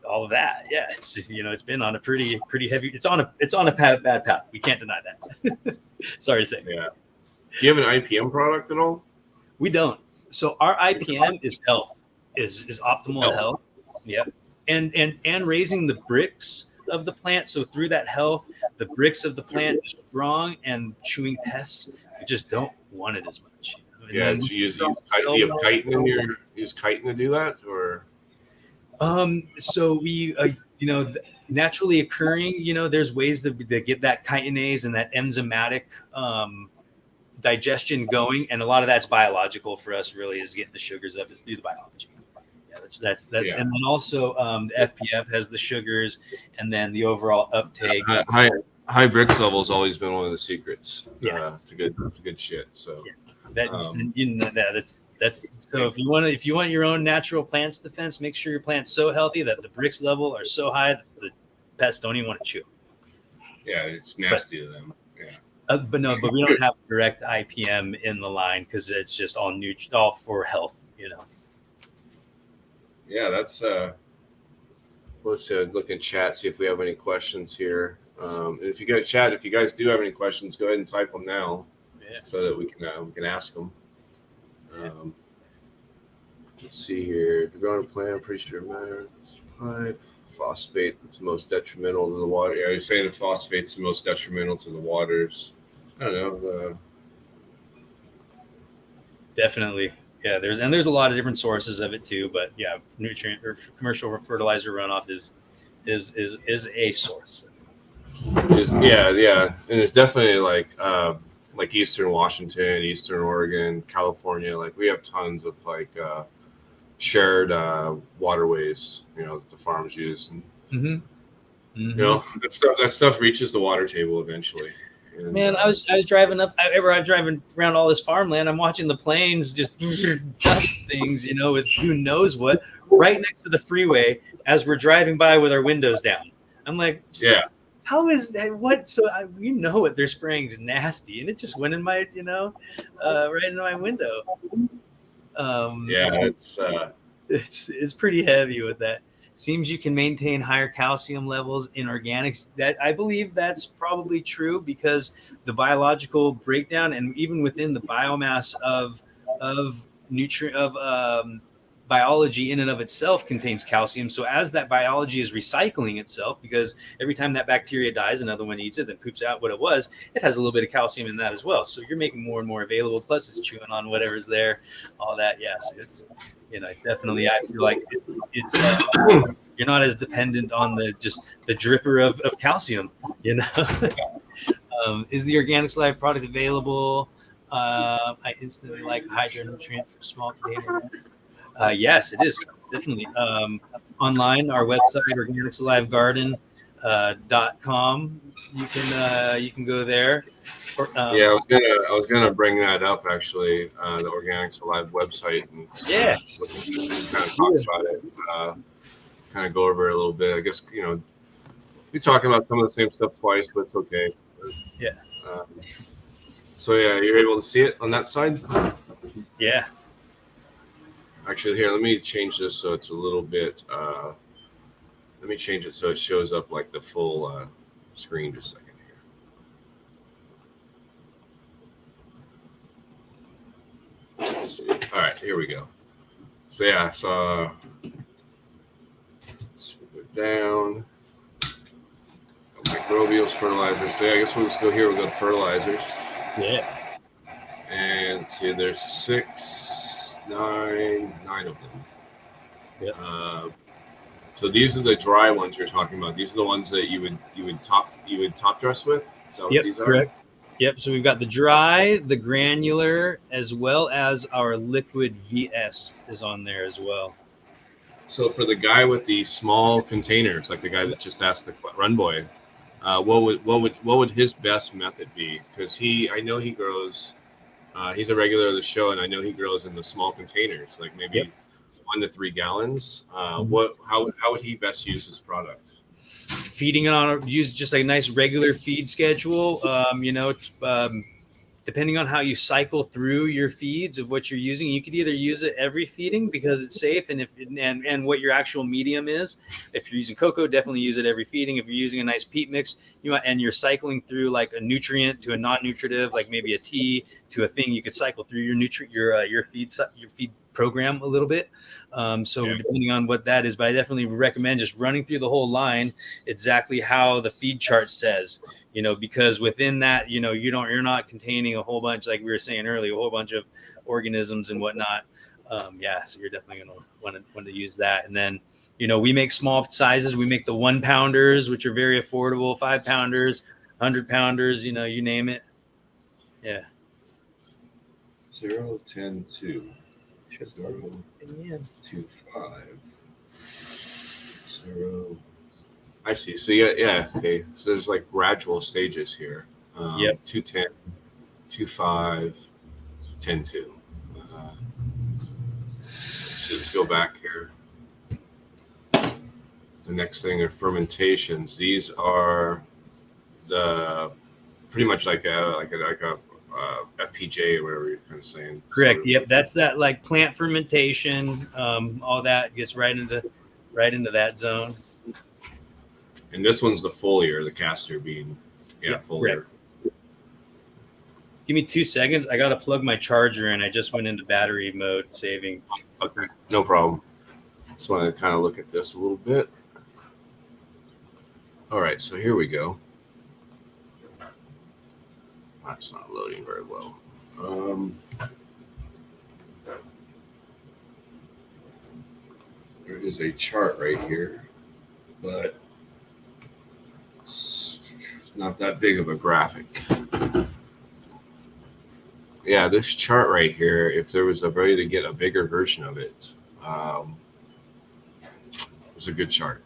all of that. Yeah, it's been on a pretty heavy. It's on a bad path. We can't deny that. Sorry to say. Yeah. Do you have an IPM product at all? We don't. So our IPM is health, is optimal health. Yep. And raising the bricks of the plant. So through that health, the bricks of the plant are strong, and chewing pests just don't want it as much. Yeah, you use chitin use chitin to do that, or? So we, naturally occurring, there's ways to get that chitinase and that enzymatic digestion going, and a lot of that's biological for us. Really, is getting the sugars up is through the biology. Yeah, that's that. Yeah. And then also the FPF has the sugars, and then the overall uptake. High bricks level has always been one of the secrets. Yeah, it's good shit. So. Yeah. That's so if you want your own natural plants defense, make sure your plant's so healthy that the bricks level are so high that the pests don't even want to chew. Yeah, it's nasty to them. Yeah. But we don't have direct IPM in the line because it's just all for health. Yeah, that's let's look in chat, see if we have any questions here. And if you guys do have any questions, go ahead and type them now. Yeah. So that we can ask them. Let's see here. The growing plant, pretty sure matter. Pipe, phosphate that's the most detrimental to the water. Yeah, you're saying that phosphate's the most detrimental to the waters. I don't know. Definitely. Yeah, there's a lot of different sources of it too, but yeah, nutrient or commercial fertilizer runoff is a source. Yeah, and it's definitely like Eastern Washington, Eastern Oregon, California. Like we have tons of shared waterways, that the farms use, and that stuff reaches the water table eventually. And, man, I was driving up. I'm driving around all this farmland. I'm watching the planes just dust things, with who knows what, right next to the freeway as we're driving by with our windows down. I'm like, yeah. How is that? What? So what they're spraying is nasty, and it just went in my, right into my window. It's pretty heavy with that. Seems you can maintain higher calcium levels in organics. That I believe that's probably true because the biological breakdown, and even within the biomass of biology in and of itself contains calcium. So as that biology is recycling itself, because every time that bacteria dies, another one eats it, then poops out what it was, it has a little bit of calcium in that as well. So you're making more and more available. Plus it's chewing on whatever's there, all that. Yes, it's, definitely, I feel like it's you're not as dependent on the dripper of calcium, Is the Organics Alive product available? I instantly like hydro nutrient for small container. Yes, it is definitely online. Our website, organicsalivegarden.com. You can go there. Yeah, I was gonna bring that up actually. The Organics Alive website, and Yeah. kind of talk about it. Kind of go over it a little bit. I guess we're talking about some of the same stuff twice, but it's okay. Yeah. So yeah, you're able to see it on that side. Yeah. Actually, here, let me change this so it's a little bit. Let me change it so it shows up like the full screen. Just a second here. Let's see. All right, here we go. So yeah, so let's move it down. Microbials, fertilizers. So yeah, I guess we'll just go here. We'll go to fertilizers. Yeah. And let's see, there's nine of them. Yeah. So these are the dry ones you're talking about. These are the ones that you would top dress with. Is that what these are? Correct. Yep. So we've got the dry, the granular, as well as our liquid VS is on there as well. So for the guy with the small containers, like the guy that just asked the run boy, what would his best method be? Because I know he grows. He's a regular of the show, and I know he grows in the small containers, like maybe 1 to 3 gallons. How would he best use his product? Feeding it on use just a nice regular feed schedule. Depending on how you cycle through your feeds of what you're using, you could either use it every feeding because it's safe, and what your actual medium is. If you're using cocoa, definitely use it every feeding. If you're using a nice peat mix, and you're cycling through like a nutrient to a non-nutritive, like maybe a tea to a thing, you could cycle through your feed program a little bit. Depending on what that is, but I definitely recommend just running through the whole line exactly how the feed chart says. Because within that, you're not containing a whole bunch, like we were saying earlier, a whole bunch of organisms and whatnot. So you're definitely going to want to use that. And then, we make small sizes. We make the 1 pounders, which are very affordable, 5 pounders, 100 pounders, you name it. Yeah. 0, 10, 2. 0, 2, 5. 0. I see. So yeah. Okay. So there's like gradual stages here. 210, 25, 10, 2. So let's go back here. The next thing are fermentations. These are the pretty much like a FPJ or whatever you're kind of saying. Correct. Yep. That's that like plant fermentation. All that gets right into that zone. And this one's the Foliar, the Castor Bean. Yeah, Foliar. Correct. Give me 2 seconds. I got to plug my charger in. I just went into battery mode saving. Okay, no problem. Just want to kind of look at this a little bit. All right, so here we go. That's not loading very well. There is a chart right here, but it's not that big of a graphic. Yeah, this chart right here, if there was a way to get a bigger version of it, it's a good chart.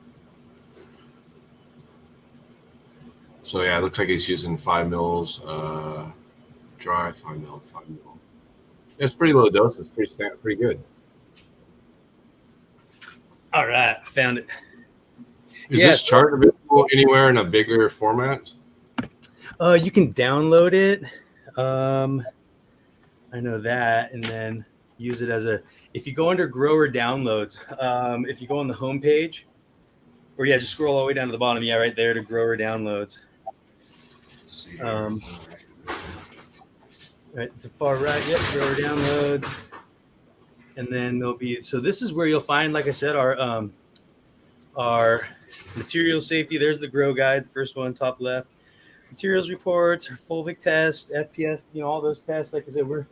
So yeah, it looks like he's using 5 mils dry, 5 mil. It's pretty low doses, pretty good. All right, found it. Is this chart available anywhere in a bigger format? You can download it. I know that, and then use it as if you go under grower downloads, if you go on the home page, or just scroll all the way down to the bottom. Yeah, right there to grower downloads. Let's see. Right to the far right, grower downloads. And then there'll be, so this is where you'll find, like I said, our material safety. There's the grow guide, the first one, top left. Materials reports, fulvic test, FPS, all those tests. Like I said, we're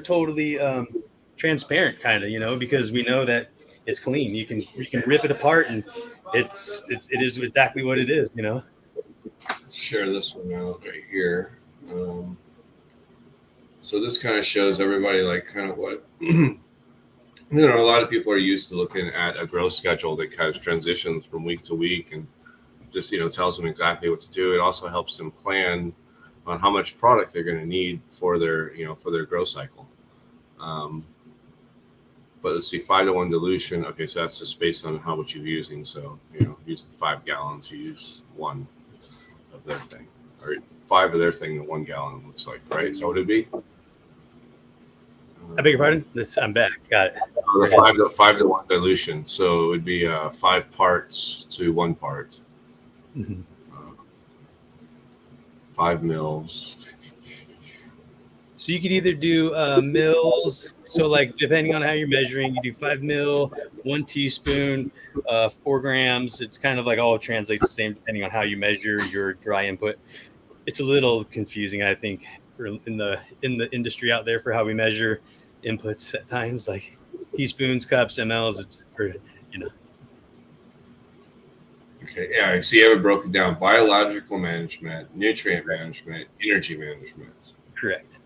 totally transparent, kind of, because we know that it's clean. You can rip it apart, and it is exactly what it is, Let's share this one out right here. So this kind of shows everybody like kind of what You know, a lot of people are used to looking at a growth schedule that kind of transitions from week to week and just, you know, tells them exactly what to do. It also helps them plan on how much product they're going to need for their, you know, for their growth cycle. But let's see, 5-to-1 dilution. Okay, so that's just based on how much you're using. So, you know, using 5 gallons, you use 1 of their thing, or 5 of their thing to 1 gallon. Looks like, right? So what would it be? I beg your pardon. I'm back. Got it. The 5-to-1 dilution. So it would be 5 parts to 1 part. Mm-hmm. 5 mils. So you could either do mils. So like depending on how you're measuring, you do 5 mil, 1 teaspoon, 4 grams. It's kind of like all translates the same depending on how you measure your dry input. It's a little confusing, I think, in the industry out there for how we measure inputs at times, like teaspoons, cups, mLs. It's for, you know. Okay, yeah, so you have it broken down: biological management, nutrient management, energy management. Correct.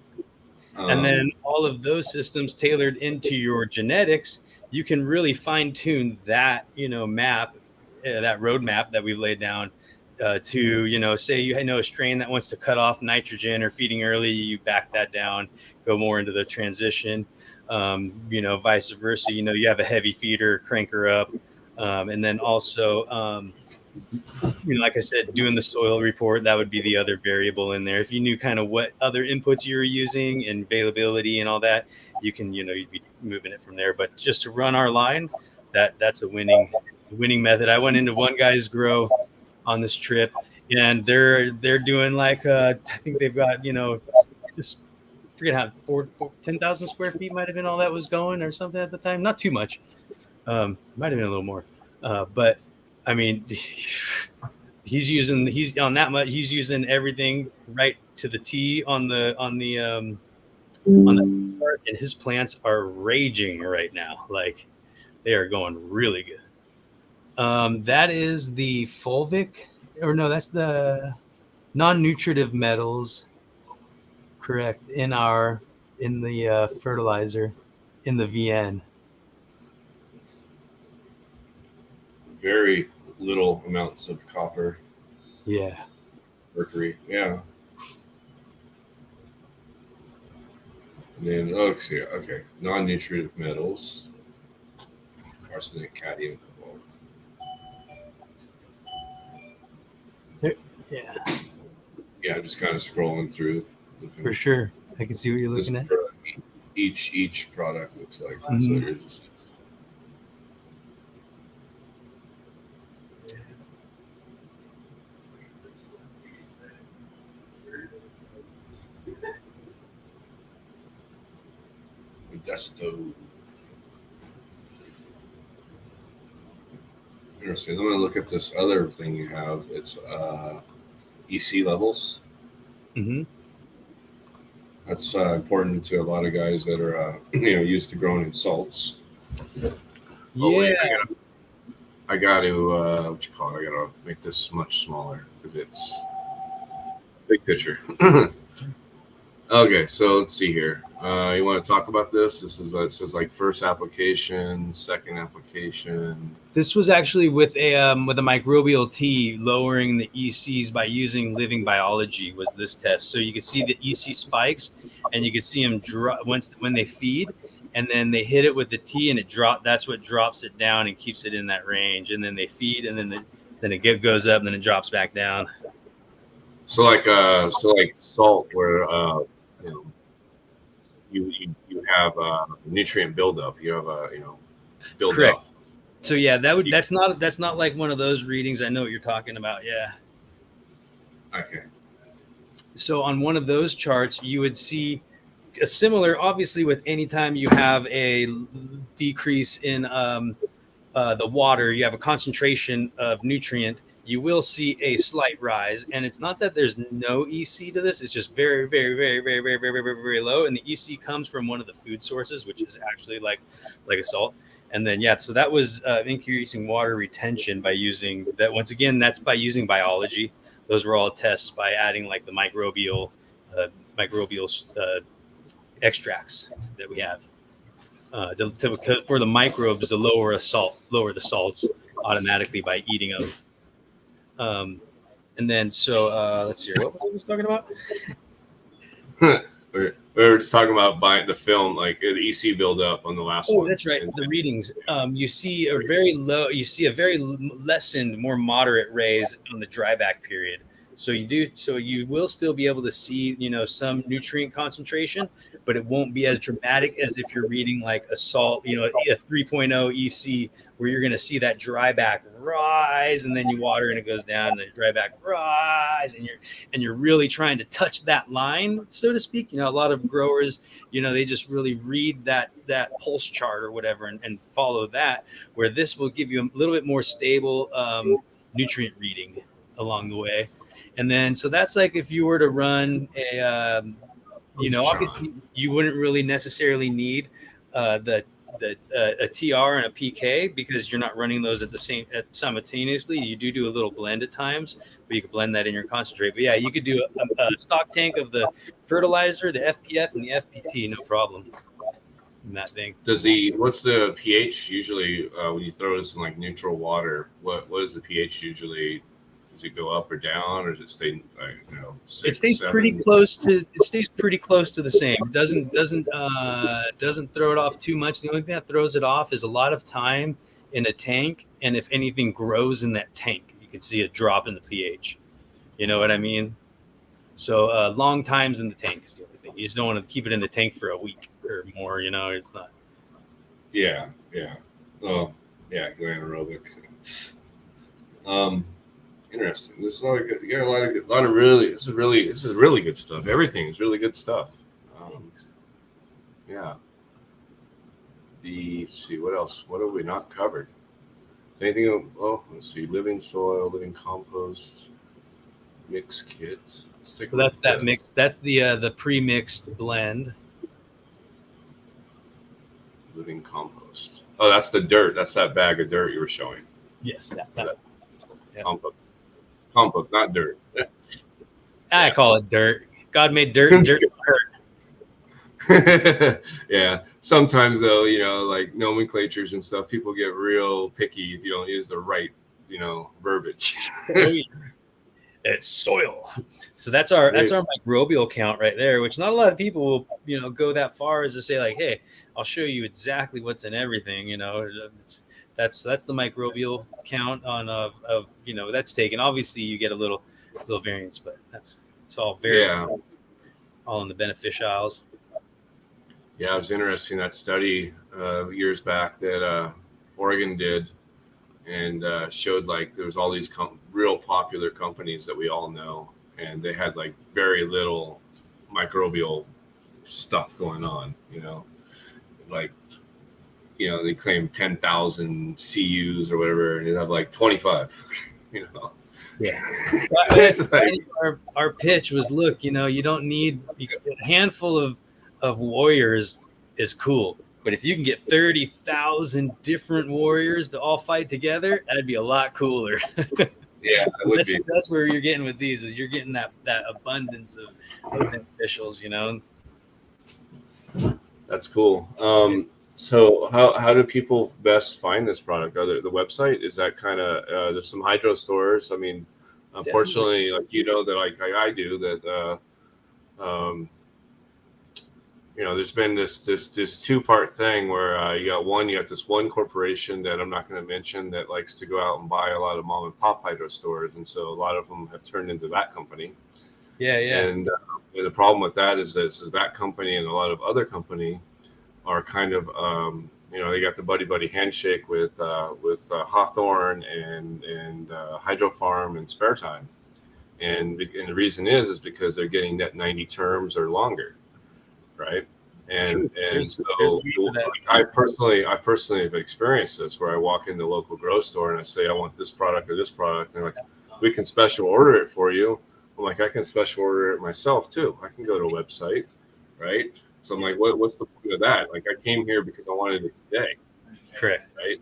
And then all of those systems tailored into your genetics, you can really fine tune that, you know, map, that roadmap that we've laid down to, you know, say you know a strain that wants to cut off nitrogen or feeding early, you back that down, go more into the transition, you know, vice versa. You know, you have a heavy feeder, crank her up. And then also, you know, like I said, doing the soil report, that would be the other variable in there. If you knew kind of what other inputs you were using and availability and all that, you can, you know, you'd be moving it from there. But just to run our line, that's a winning method. I went into one guy's grow on this trip, and they're doing like I think they've got, you know, just forget how 10,000 square feet might have been all that was going or something at the time. Not too much. Might have been a little more, but I mean, he's using everything right to the T on the part, and his plants are raging right now. Like they are going really good. That is the fulvic, or no, that's the non-nutritive metals. Correct. In the fertilizer, in the VN. Very little amounts of copper. Yeah. Mercury. Yeah. And then, okay. Non-nutritive metals. Arsenic, cadmium, cobalt. Yeah. Yeah, just kind of scrolling through. For sure. I can see what you're looking at. Each product looks like. Mm-hmm. So here's Modesto. Interesting. I'm going to look at this other thing you have. It's EC levels. Mm-hmm. That's important to a lot of guys that are, you know, used to growing in salts. Yeah. Oh, wait, I got to what you call it? I got to make this much smaller because it's big picture. Okay, so let's see here. You want to talk about this? This is it says like first application, second application. This was actually with a microbial tea, lowering the ECs by using living biology was this test. So you can see the EC spikes, and you can see them drop when they feed, and then they hit it with the tea, and it drop. That's what drops it down and keeps it in that range. And then they feed, and then it goes up, and then it drops back down. So like salt, where you have nutrient buildup. You have build Correct. up. So yeah, that's not like one of those readings. I know what you're talking about. Yeah. Okay. So on one of those charts, you would see a similar, obviously, with any time you have a decrease in the water, you have a concentration of nutrient, you will see a slight rise. And it's not that there's no EC to this. It's just very, very, very, very, very, very, very, very, very low. And the EC comes from one of the food sources, which is actually like a salt. And then, so that was increasing water retention by using that. Once again, that's by using biology. Those were all tests by adding like the microbial extracts that we have. for the microbes to lower the salts automatically by eating them. And then let's see here. What was I just talking about? we were just talking about buying the film, like the EC buildup on the last one. Oh, that's right. The readings. You see a very lessened, more moderate raise on the dryback period. So you will still be able to see, some nutrient concentration, but it won't be as dramatic as if you're reading like a salt, a 3.0 EC, where you're going to see that dryback rise, and then you water and it goes down, and the dryback rise, and you're really trying to touch that line, so to speak. A lot of growers, they just really read that pulse chart or whatever and follow that, where this will give you a little bit more stable nutrient reading along the way. And then, so that's like if you were to run a, obviously you wouldn't really necessarily need a TR and a PK, because you're not running those simultaneously. You do a little blend at times, but you can blend that in your concentrate. But yeah, you could do a stock tank of the fertilizer, the FPF, and the FPT, no problem. In that thing. What's the pH usually when you throw this in like neutral water? What is the pH usually? Does it go up or down, or does it stay? 6, it stays 7? pretty close to. It stays pretty close to the same. It doesn't throw it off too much. The only thing that throws it off is a lot of time in a tank, and if anything grows in that tank, you can see a drop in the pH. You know what I mean? So long times in the tank is the only thing. You just don't want to keep it in the tank for a week or more. It's not. Yeah. Oh, yeah. Anaerobic. Interesting. This is a lot of good. You got a lot of really. This is really good stuff. Everything is really good stuff. Yeah. Let's see, what else? What have we not covered? Anything? Oh, let's see. Living soil, living compost, mix kits. So that's that mix. That's the pre-mixed blend. Living compost. Oh, that's the dirt. That's that bag of dirt you were showing. Yes, that. Yeah. Compost, not dirt. I call it dirt. God made dirt, and dirt hurt. Yeah. Sometimes though, like nomenclatures and stuff, people get real picky if you don't use the right, verbiage. It's soil. So that's our microbial count right there, which not a lot of people will, go that far as to say like, hey, I'll show you exactly what's in everything. That's the microbial count on that's taken. Obviously you get a little variance, but it's all very all in the beneficials. Yeah, it was interesting, that study years back that Oregon did, and showed like there was all these real popular companies that we all know, and they had like very little microbial stuff going on, like they claim 10,000 CUs or whatever, and you have like 25, Yeah. Our pitch was, look, you don't need a handful of warriors is cool, but if you can get 30,000 different warriors to all fight together, that'd be a lot cooler. Yeah, that's where you're getting with these, is you're getting that abundance of beneficials, That's cool. So how do people best find this product? Are there the website? Is that kind of there's some hydro stores? I mean, unfortunately, like that like I do that. There's been this 2-part thing where you got this one corporation that I'm not going to mention that likes to go out and buy a lot of mom and pop hydro stores, and so a lot of them have turned into that company. Yeah. And the problem with that is that company and a lot of other company are kind of they got the buddy handshake with Hawthorne and Hydro Farm and Spare Time, and the reason is because they're getting net 90 terms or longer, right? And so I personally have experienced this, where I walk in the local grocery store and I say I want this product or this product, and they're like, we can special order it for you. I'm like, I can special order it myself too. I can go to a website, right? So I'm like, what's the point of that? Like, I came here because I wanted it today. Correct. Right.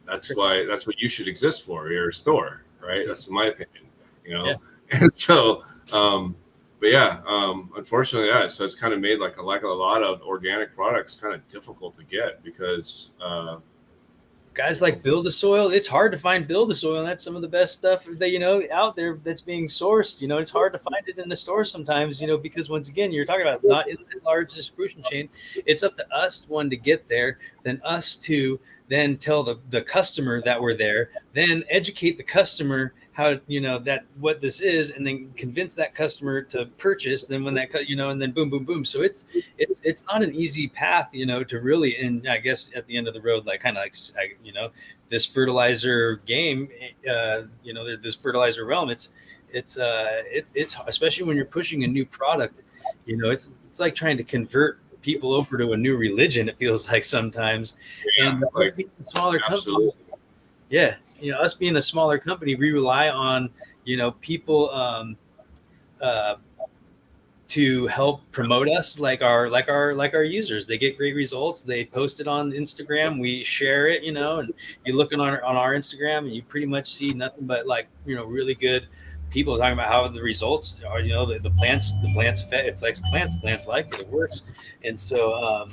That's what you should exist for, your store, right? That's my opinion, Yeah. And so, but yeah, unfortunately, yeah. So it's kind of made like a lot of organic products kind of difficult to get because guys like Build a Soil, it's hard to find Build a Soil, and that's some of the best stuff that, you know, out there that's being sourced. You know, it's hard to find it in the store sometimes, you know, because once again, you're talking about not in the large distribution chain. It's up to us, one, to get there, then us to then tell the customer that we're there, then educate the customer how, you know, that what this is, and then convince that customer to purchase. Then when that, you know, and then boom, boom, boom. So it's not an easy path, you know, to really, and I guess at the end of the road, like kind of like, you know, this fertilizer game, you know, this fertilizer realm, it's especially when you're pushing a new product, you know, it's like trying to convert people over to a new religion. It feels like sometimes, and like being a smaller company, yeah, you know, us being a smaller company, we rely on, you know, people to help promote us, like our users. They get great results. They post it on Instagram. We share it, you know, and you look on our Instagram and you pretty much see nothing but, like, you know, really good people talking about how the results are, you know, the plants affects the plants like it works. And so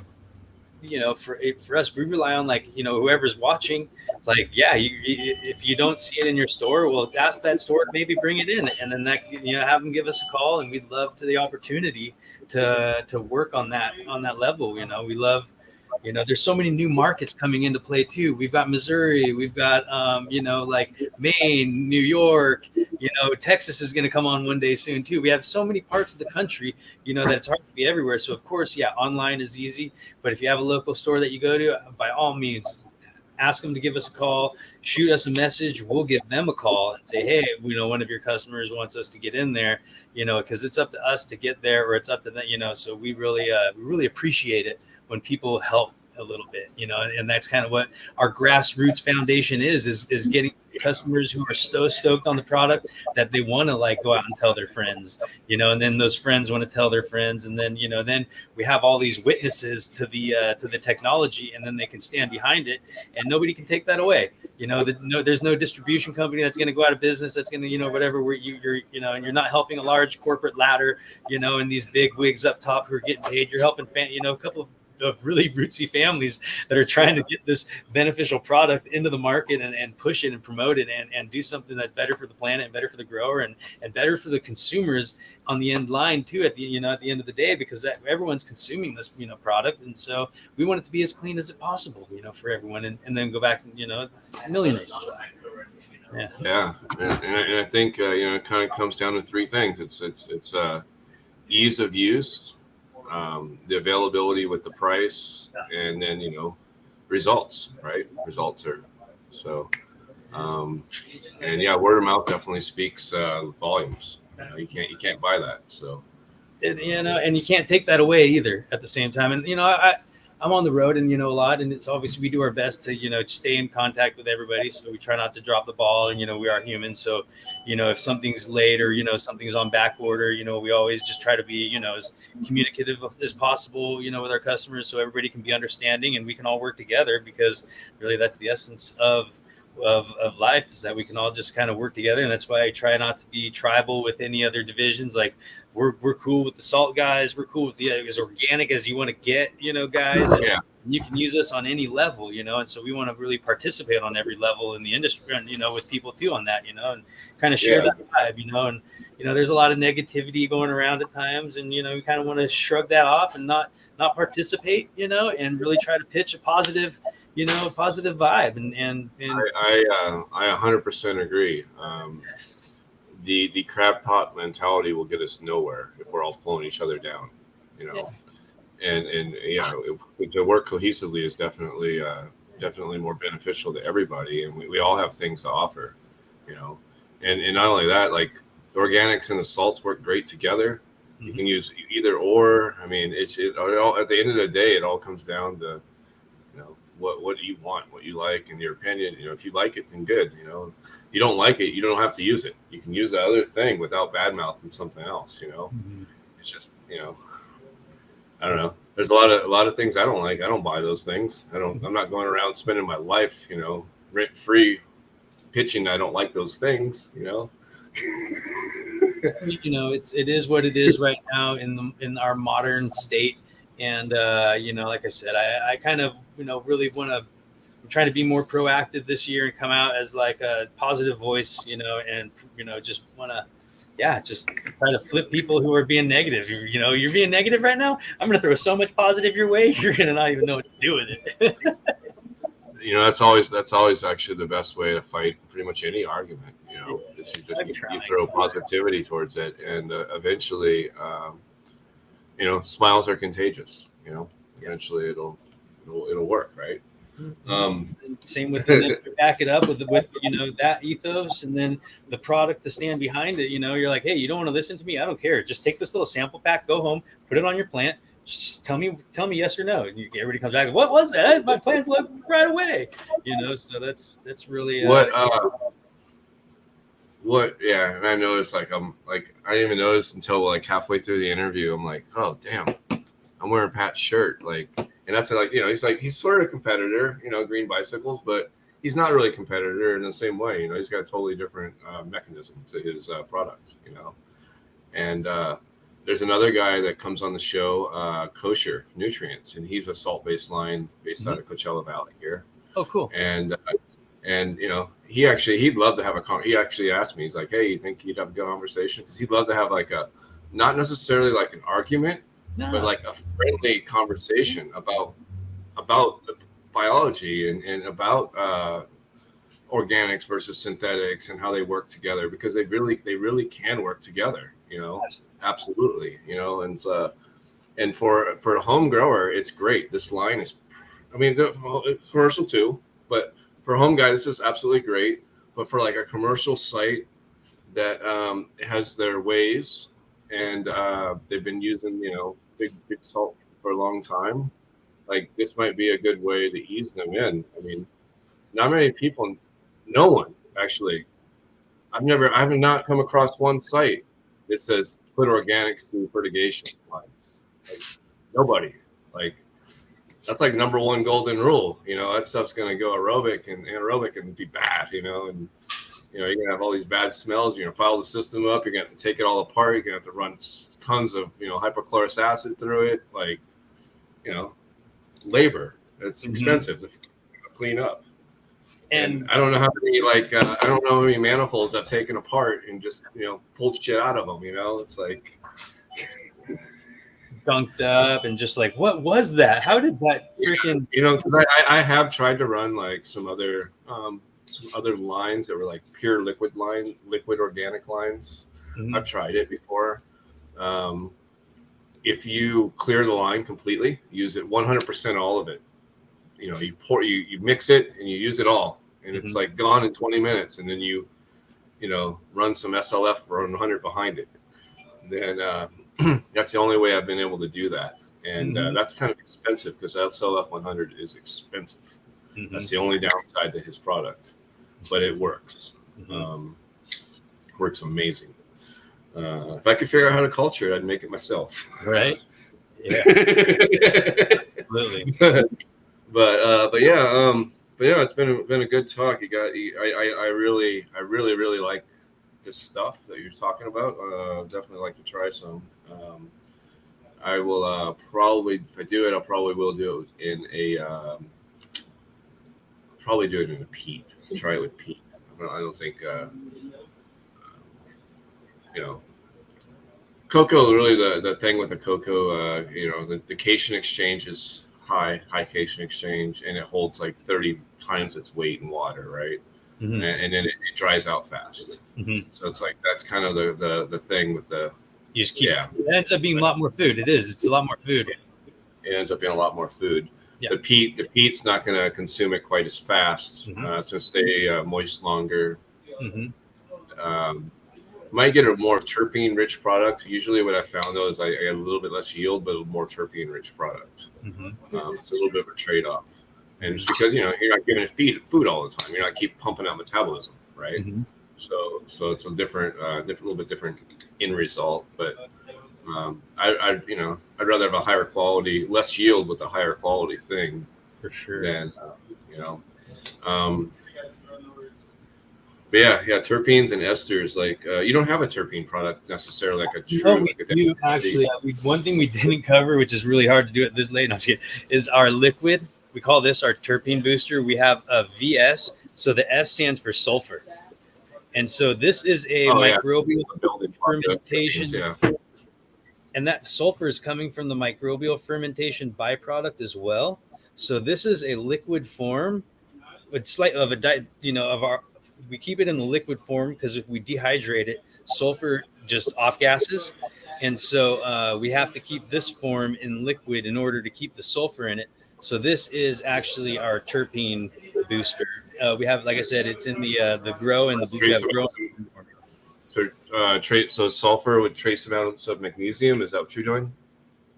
you know, for us, we rely on, like, you know, whoever's watching, like, yeah, if you don't see it in your store, well, ask that store to maybe bring it in, and then that, you know, have them give us a call, and we'd love to the opportunity to work on that level. You know, we love, you know, there's so many new markets coming into play too. We've got Missouri, we've got you know, like Maine, New York, you know, Texas is going to come on one day soon too. We have so many parts of the country, you know, that it's hard to be everywhere. So of course, yeah, online is easy, but if you have a local store that you go to, by all means, ask them to give us a call, shoot us a message. We'll give them a call and say, hey, you know, one of your customers wants us to get in there, you know, because it's up to us to get there, or it's up to them, you know. So we really appreciate it when people help a little bit, you know, and that's kind of what our grassroots foundation is getting customers who are so stoked on the product that they want to, like, go out and tell their friends, you know, and then those friends want to tell their friends, and then, you know, then we have all these witnesses to the technology, and then they can stand behind it, and nobody can take that away. You know, there's no distribution company that's going to go out of business, that's going to, you know, whatever, where you're, you know, and you're not helping a large corporate ladder, you know, and these big wigs up top who are getting paid. You're helping, you know, a couple of really rootsy families that are trying to get this beneficial product into the market and push it and promote it and do something that's better for the planet and better for the grower and better for the consumers on the end line too, at the, you know, at the end of the day, because everyone's consuming this, you know, product. And so we want it to be as clean as it possible, you know, for everyone, and then go back and, you know, it's millionaires. Yeah. And I think, you know, it kind of comes down to three things. It's ease of use, the availability with the price, and then, you know, results, right? Results are so, and yeah, word of mouth definitely speaks volumes. You know, you can't buy that. So, you know, and you can't take that away either at the same time. And, you know, I'm on the road, and, you know, a lot, and it's obviously we do our best to, you know, stay in contact with everybody. So we try not to drop the ball, and, you know, we are human. So, you know, if something's late or, you know, something's on back order, you know, we always just try to be, you know, as communicative as possible, you know, with our customers, so everybody can be understanding and we can all work together, because really that's the essence of life, is that we can all just kind of work together. And that's why I try not to be tribal with any other divisions. Like we're cool with the salt guys, we're cool with the as organic as you want to get, you know, guys, and you can use us on any level, you know. And so we want to really participate on every level in the industry, and, you know, with people too on that, you know, and kind of share that vibe, you know. And, you know, there's a lot of negativity going around at times, and, you know, we kind of want to shrug that off and not participate, you know, and really try to pitch a positive, you know, positive vibe. And I 100% agree. The crab pot mentality will get us nowhere if we're all pulling each other down, you know. And yeah, to work cohesively is definitely more beneficial to everybody, and we all have things to offer, you know. And not only that, like the organics and the salts work great together. You can use either or. I mean, it all, at the end of the day, it all comes down to, you know, what do you want, what you like, and your opinion. You know, if you like it, then good. You know, if you don't like it, you don't have to use it. You can use the other thing without bad mouthing something else. You know, it's just, you know, I don't know. There's a lot of things I don't like. I don't buy those things. I'm not going around spending my life, you know, rent free, pitching I don't like those things. You know. You know, it is what it is right now in our modern state. And you know, like I said, I kind of, you know, really want to, I'm trying to be more proactive this year and come out as like a positive voice, you know, and, you know, just want to, yeah, just try to flip people who are being negative. You know, you're being negative right now. I'm going to throw so much positive your way. You're going to not even know what to do with it. You know, that's always actually the best way to fight pretty much any argument. You know, is you throw positivity towards it, and eventually, you know, smiles are contagious. You know, eventually it'll work, right? Same with, and then back it up with you know, that ethos, and then the product to stand behind it. You know, you're like, hey, you don't want to listen to me? I don't care. Just take this little sample pack, go home, put it on your plant. Just tell me yes or no. And everybody comes back. What was that? My plants look right away. You know, so that's really what. Yeah, and I noticed I didn't even notice until like halfway through the interview. I'm like, oh damn, I'm wearing Pat's shirt. Like, and that's like, you know, he's sort of a competitor. You know, Green Bicycles, but he's not really a competitor in the same way. You know, he's got a totally different mechanism to his product. You know, and there's another guy that comes on the show, Kosher Nutrients, and he's a salt-based line based out of Coachella Valley here. Oh, cool. And you know, he'd love to have he actually asked me, he's like, hey, you think you'd have a good conversation? Because he'd love to have like not necessarily like an argument, but like a friendly conversation about the biology and about organics versus synthetics and how they work together, because they really can work together. You know, absolutely. You know, and for a home grower, it's great. This line is, I mean, commercial too, but for a home guy, this is absolutely great. But for like a commercial site that has their ways, and they've been using, you know, big salt for a long time, like this might be a good way to ease them in. I mean, not many people, no one actually. I have not come across one site that says put organics through fertigation lines. Like, nobody. Like, that's like number one golden rule. You know, that stuff's gonna go aerobic and anaerobic and be bad. You know, and you know, you're gonna have all these bad smells. You're gonna file the system up. You're gonna have to take it all apart. You're gonna have to run tons of, you know, hypochlorous acid through it. Like, you know, labor. It's expensive to clean up. And I don't know how many how many manifolds I've taken apart and just, you know, pulled shit out of them. You know, it's like gunked up and just like, what was that? How did that freaking? You know, I have tried to run like some other lines that were like pure liquid organic lines. I've tried it before. If you clear the line completely, use it 100%, all of it. You know, you mix it and you use it all, and it's like gone in 20 minutes, and then you know, run some SLF or 100 behind it. Then that's the only way I've been able to do that, and that's kind of expensive because SLF 100 is expensive. That's the only downside to his product, but it works. Works amazing. If I could figure out how to culture it, I'd make it myself. Right? Yeah. Absolutely. But yeah, it's been a good talk. I really like this stuff that you're talking about. Definitely like to try some. I will probably, if I do it, will do it in a probably do it in a peat. Try it with peat. I don't think you know, cocoa. Really, the thing with the cocoa, you know, the cation exchange is high cation exchange, and it holds like 30 times its weight in water, right? And then it dries out fast. So it's like that's kind of the thing with the. You just keep. Yeah. It ends up being a lot more food. It's a lot more food. It ends up being a lot more food. Yeah. The peat's not going to consume it quite as fast. It's going to stay moist longer. Might get a more terpene-rich product. Usually, what I found though is I get a little bit less yield, but a more terpene-rich product. It's a little bit of a trade-off, and it's because, you know, you're not giving it food all the time. You're not keep pumping out metabolism, right? So it's a different, little bit different end result. But I'd rather have a higher quality, less yield with a higher quality thing for sure than you know. But yeah, terpenes and esters. Like you don't have a terpene product necessarily, like a true. No, we like a do actually. One thing we didn't cover, which is really hard to do at this late, is our liquid. We call this our terpene booster. We have a VS, so the S stands for sulfur, and so this is a microbial fermentation. And that sulfur is coming from the microbial fermentation byproduct as well. So this is a liquid form with slight of a we keep it in the liquid form because if we dehydrate it, sulfur just off gases. And so we have to keep this form in liquid in order to keep the sulfur in it. So this is actually our terpene booster. We have, like I said, it's in the grow and the blue. So sulfur with trace amounts of magnesium. Is that what you're doing?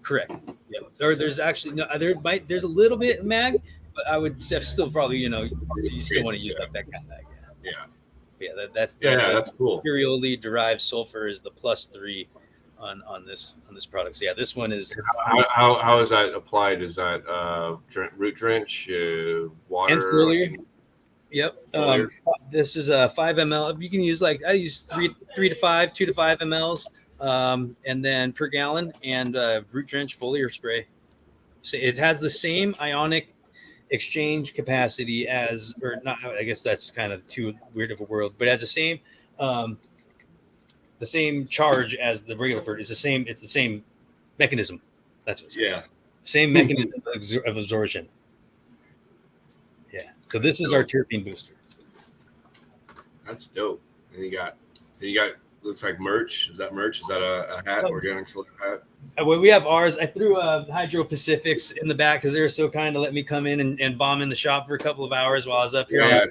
Correct. Yeah. Or there's actually there's a little bit of mag, but I would still probably you still want to use that kind of mag. Yeah. That's cool. Imperially derived sulfur is the +3 on this product. So yeah, this one is. How is that applied? Is that root drench, water, and Foliar? Yep. This is a 5 ml. You can use I use 2 to 5 mLs, and then per gallon, and root drench foliar spray. So it has the same ionic exchange capacity as, or not. I guess that's kind of too weird of a word, but as the same charge as the regular fert. It's the same mechanism. That's what. Same mechanism of absorption. Yeah. So this is our terpene booster. That's dope. And you got looks like merch. Is that merch? Is that a hat? Organics Alive hat? Well, we have ours. I threw Hydro Pacifics in the back because they were so kind to let me come in and bomb in the shop for a couple of hours while I was up here. Yeah,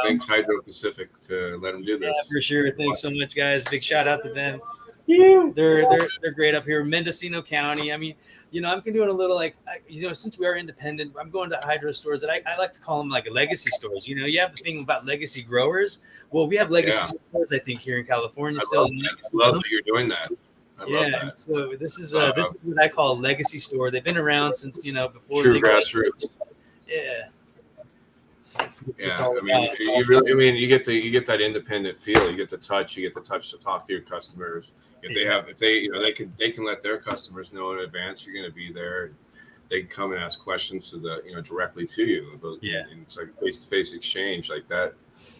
thanks Hydro Pacific to let them do this. Yeah, for sure. Thanks so much, guys. Big shout out to them. Yeah, they're great up here, Mendocino County. I mean, I'm doing a little since we are independent, I'm going to hydro stores that I like to call them like legacy stores. You have the thing about legacy growers. Well, we have legacy stores, I think, here in California still. I love that you're doing that. So this is what I call a legacy store. They've been around since before. True grassroots. Yeah. It's all you get that independent feel. You get the touch. You get the touch to talk to your customers. If they can let their customers know in advance you're going to be there. They can come and ask questions to directly to you. And it's like face-to-face exchange like that.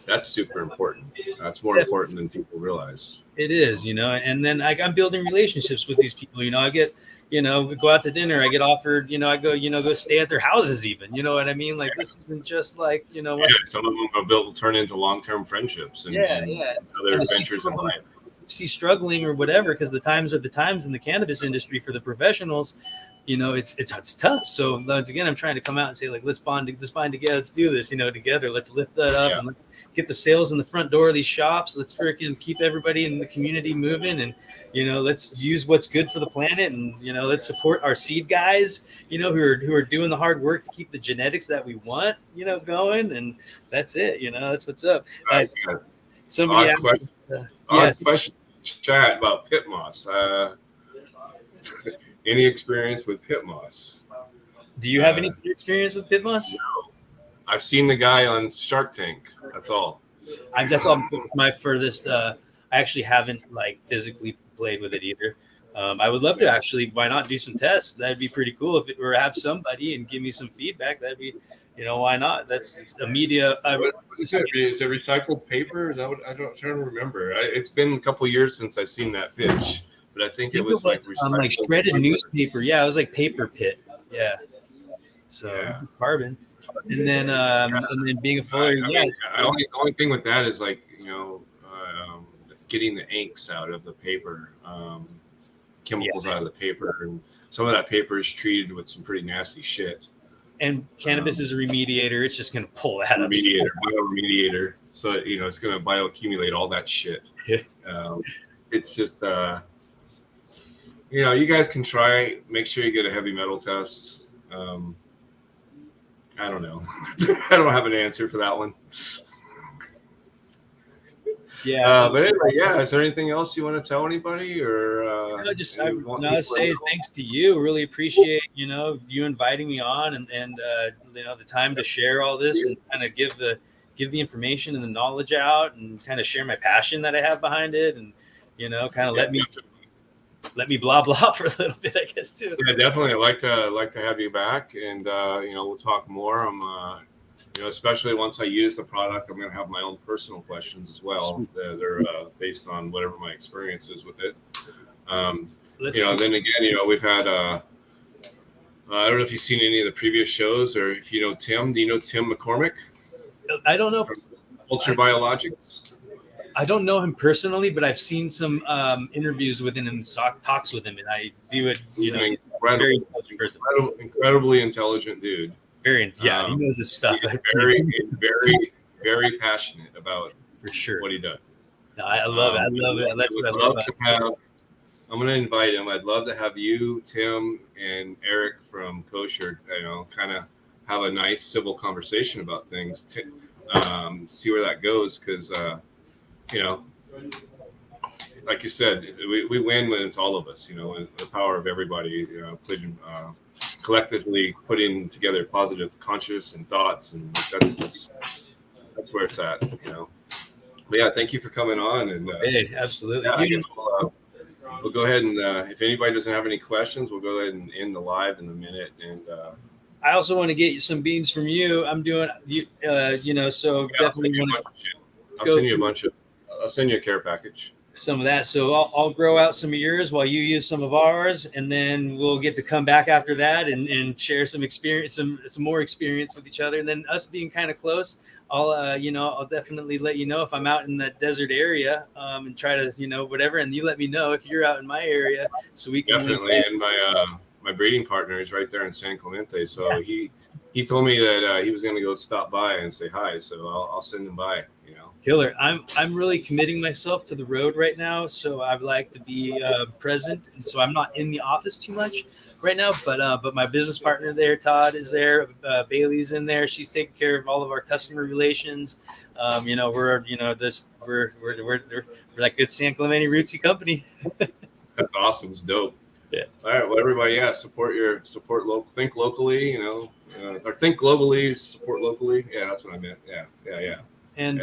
That's super important. That's more important than people realize. It is, and then I'm building relationships with these people. I get, we go out to dinner. I get offered, I go stay at their houses even. You know what I mean? Like this isn't just like, some of them will turn into long-term friendships and other adventures in life. See struggling or whatever, because the times are the times in the cannabis industry for the professionals. It's tough. So once again, I'm trying to come out and say let's bond together. Let's do this, together. Let's lift that up and get the sales in the front door of these shops. Let's freaking keep everybody in the community moving, and let's use what's good for the planet, and let's support our seed guys, who are doing the hard work to keep the genetics that we want, going, and that's it. That's what's up. Somebody asked, question chat about pit moss. Any experience with pit moss? Do you have any experience with pit moss? No. I've seen the guy on Shark Tank. That's all. That's all my furthest. I actually haven't physically played with it either. I would love to actually. Why not do some tests? That'd be pretty cool. If it were have somebody and give me some feedback, that'd be, why not? It's a media. Is it recycled paper? Is that what I'm trying to remember? It's been a couple of years since I've seen that pitch, but I think it was recycled shredded newspaper. Yeah, it was like paper pit. Yeah. So carbon. And then being a foliar, the only thing with that is getting the inks out of the paper, chemicals out of the paper, and some of that paper is treated with some pretty nasty shit. And cannabis is a remediator; it's just going to pull that up. Bioremediator. So it's going to bioaccumulate all that shit. It's just you guys can try. Make sure you get a heavy metal test. I don't know. I don't have an answer for that one. Yeah. But anyway, is there anything else you want to tell anybody, or? I want to say thanks to you. Really appreciate you inviting me on and the time to share all this and kind of give give the information and the knowledge out and kind of share my passion that I have behind it, and kind of let me blah blah for a little bit, I guess, too. Yeah, definitely. I'd like to have you back, and we'll talk more. I'm especially once I use the product, I'm going to have my own personal questions as well. They're based on whatever my experience is with it. Then again, we've had I don't know if you've seen any of the previous shows, or if you know Tim. Do you know Tim McCormick? I don't know. From Culture Biologics. I don't know him personally, but I've seen some interviews with him and talks with him, and I do it. Very intelligent person. Incredibly intelligent dude. He knows his stuff. Very passionate about for sure what he does. No, I love it. I love it. That's what I love. I'm going to invite him. I'd love to have you, Tim, and Erik from Kosher, kind of have a nice civil conversation about things. See where that goes, because like you said, we win when it's all of us. The power of everybody. Collectively putting together positive conscious and thoughts, and that's where it's at. But yeah, thank you for coming on. And hey, absolutely. Yeah, I guess we'll go ahead and if anybody doesn't have any questions, we'll go ahead and end the live in a minute. And I also want to get you some beans from you. I'm doing so definitely want to. I'll send you a care package. Some of that. So I'll grow out some of yours while you use some of ours, and then we'll get to come back after that and share some experience, some more experience with each other. And then us being kind of close, I'll definitely let you know if I'm out in that desert area and try to, whatever. And you let me know if you're out in my area, so we can definitely. And my breeding partner is right there in San Clemente, so he told me that he was going to go stop by and say hi. So I'll send him by. Killer. I'm really committing myself to the road right now, so I'd like to be present, and so I'm not in the office too much right now. But my business partner there, Todd, is there. Bailey's in there. She's taking care of all of our customer relations. We're like good San Clemente rootsy company. That's awesome. It's dope. Yeah. All right. Well, everybody, support local, think locally. Or think globally, support locally. Yeah, that's what I meant. Yeah. And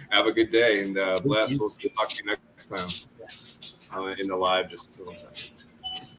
have a good day, and bless. We'll talk to you next time in the live. Just 1 second.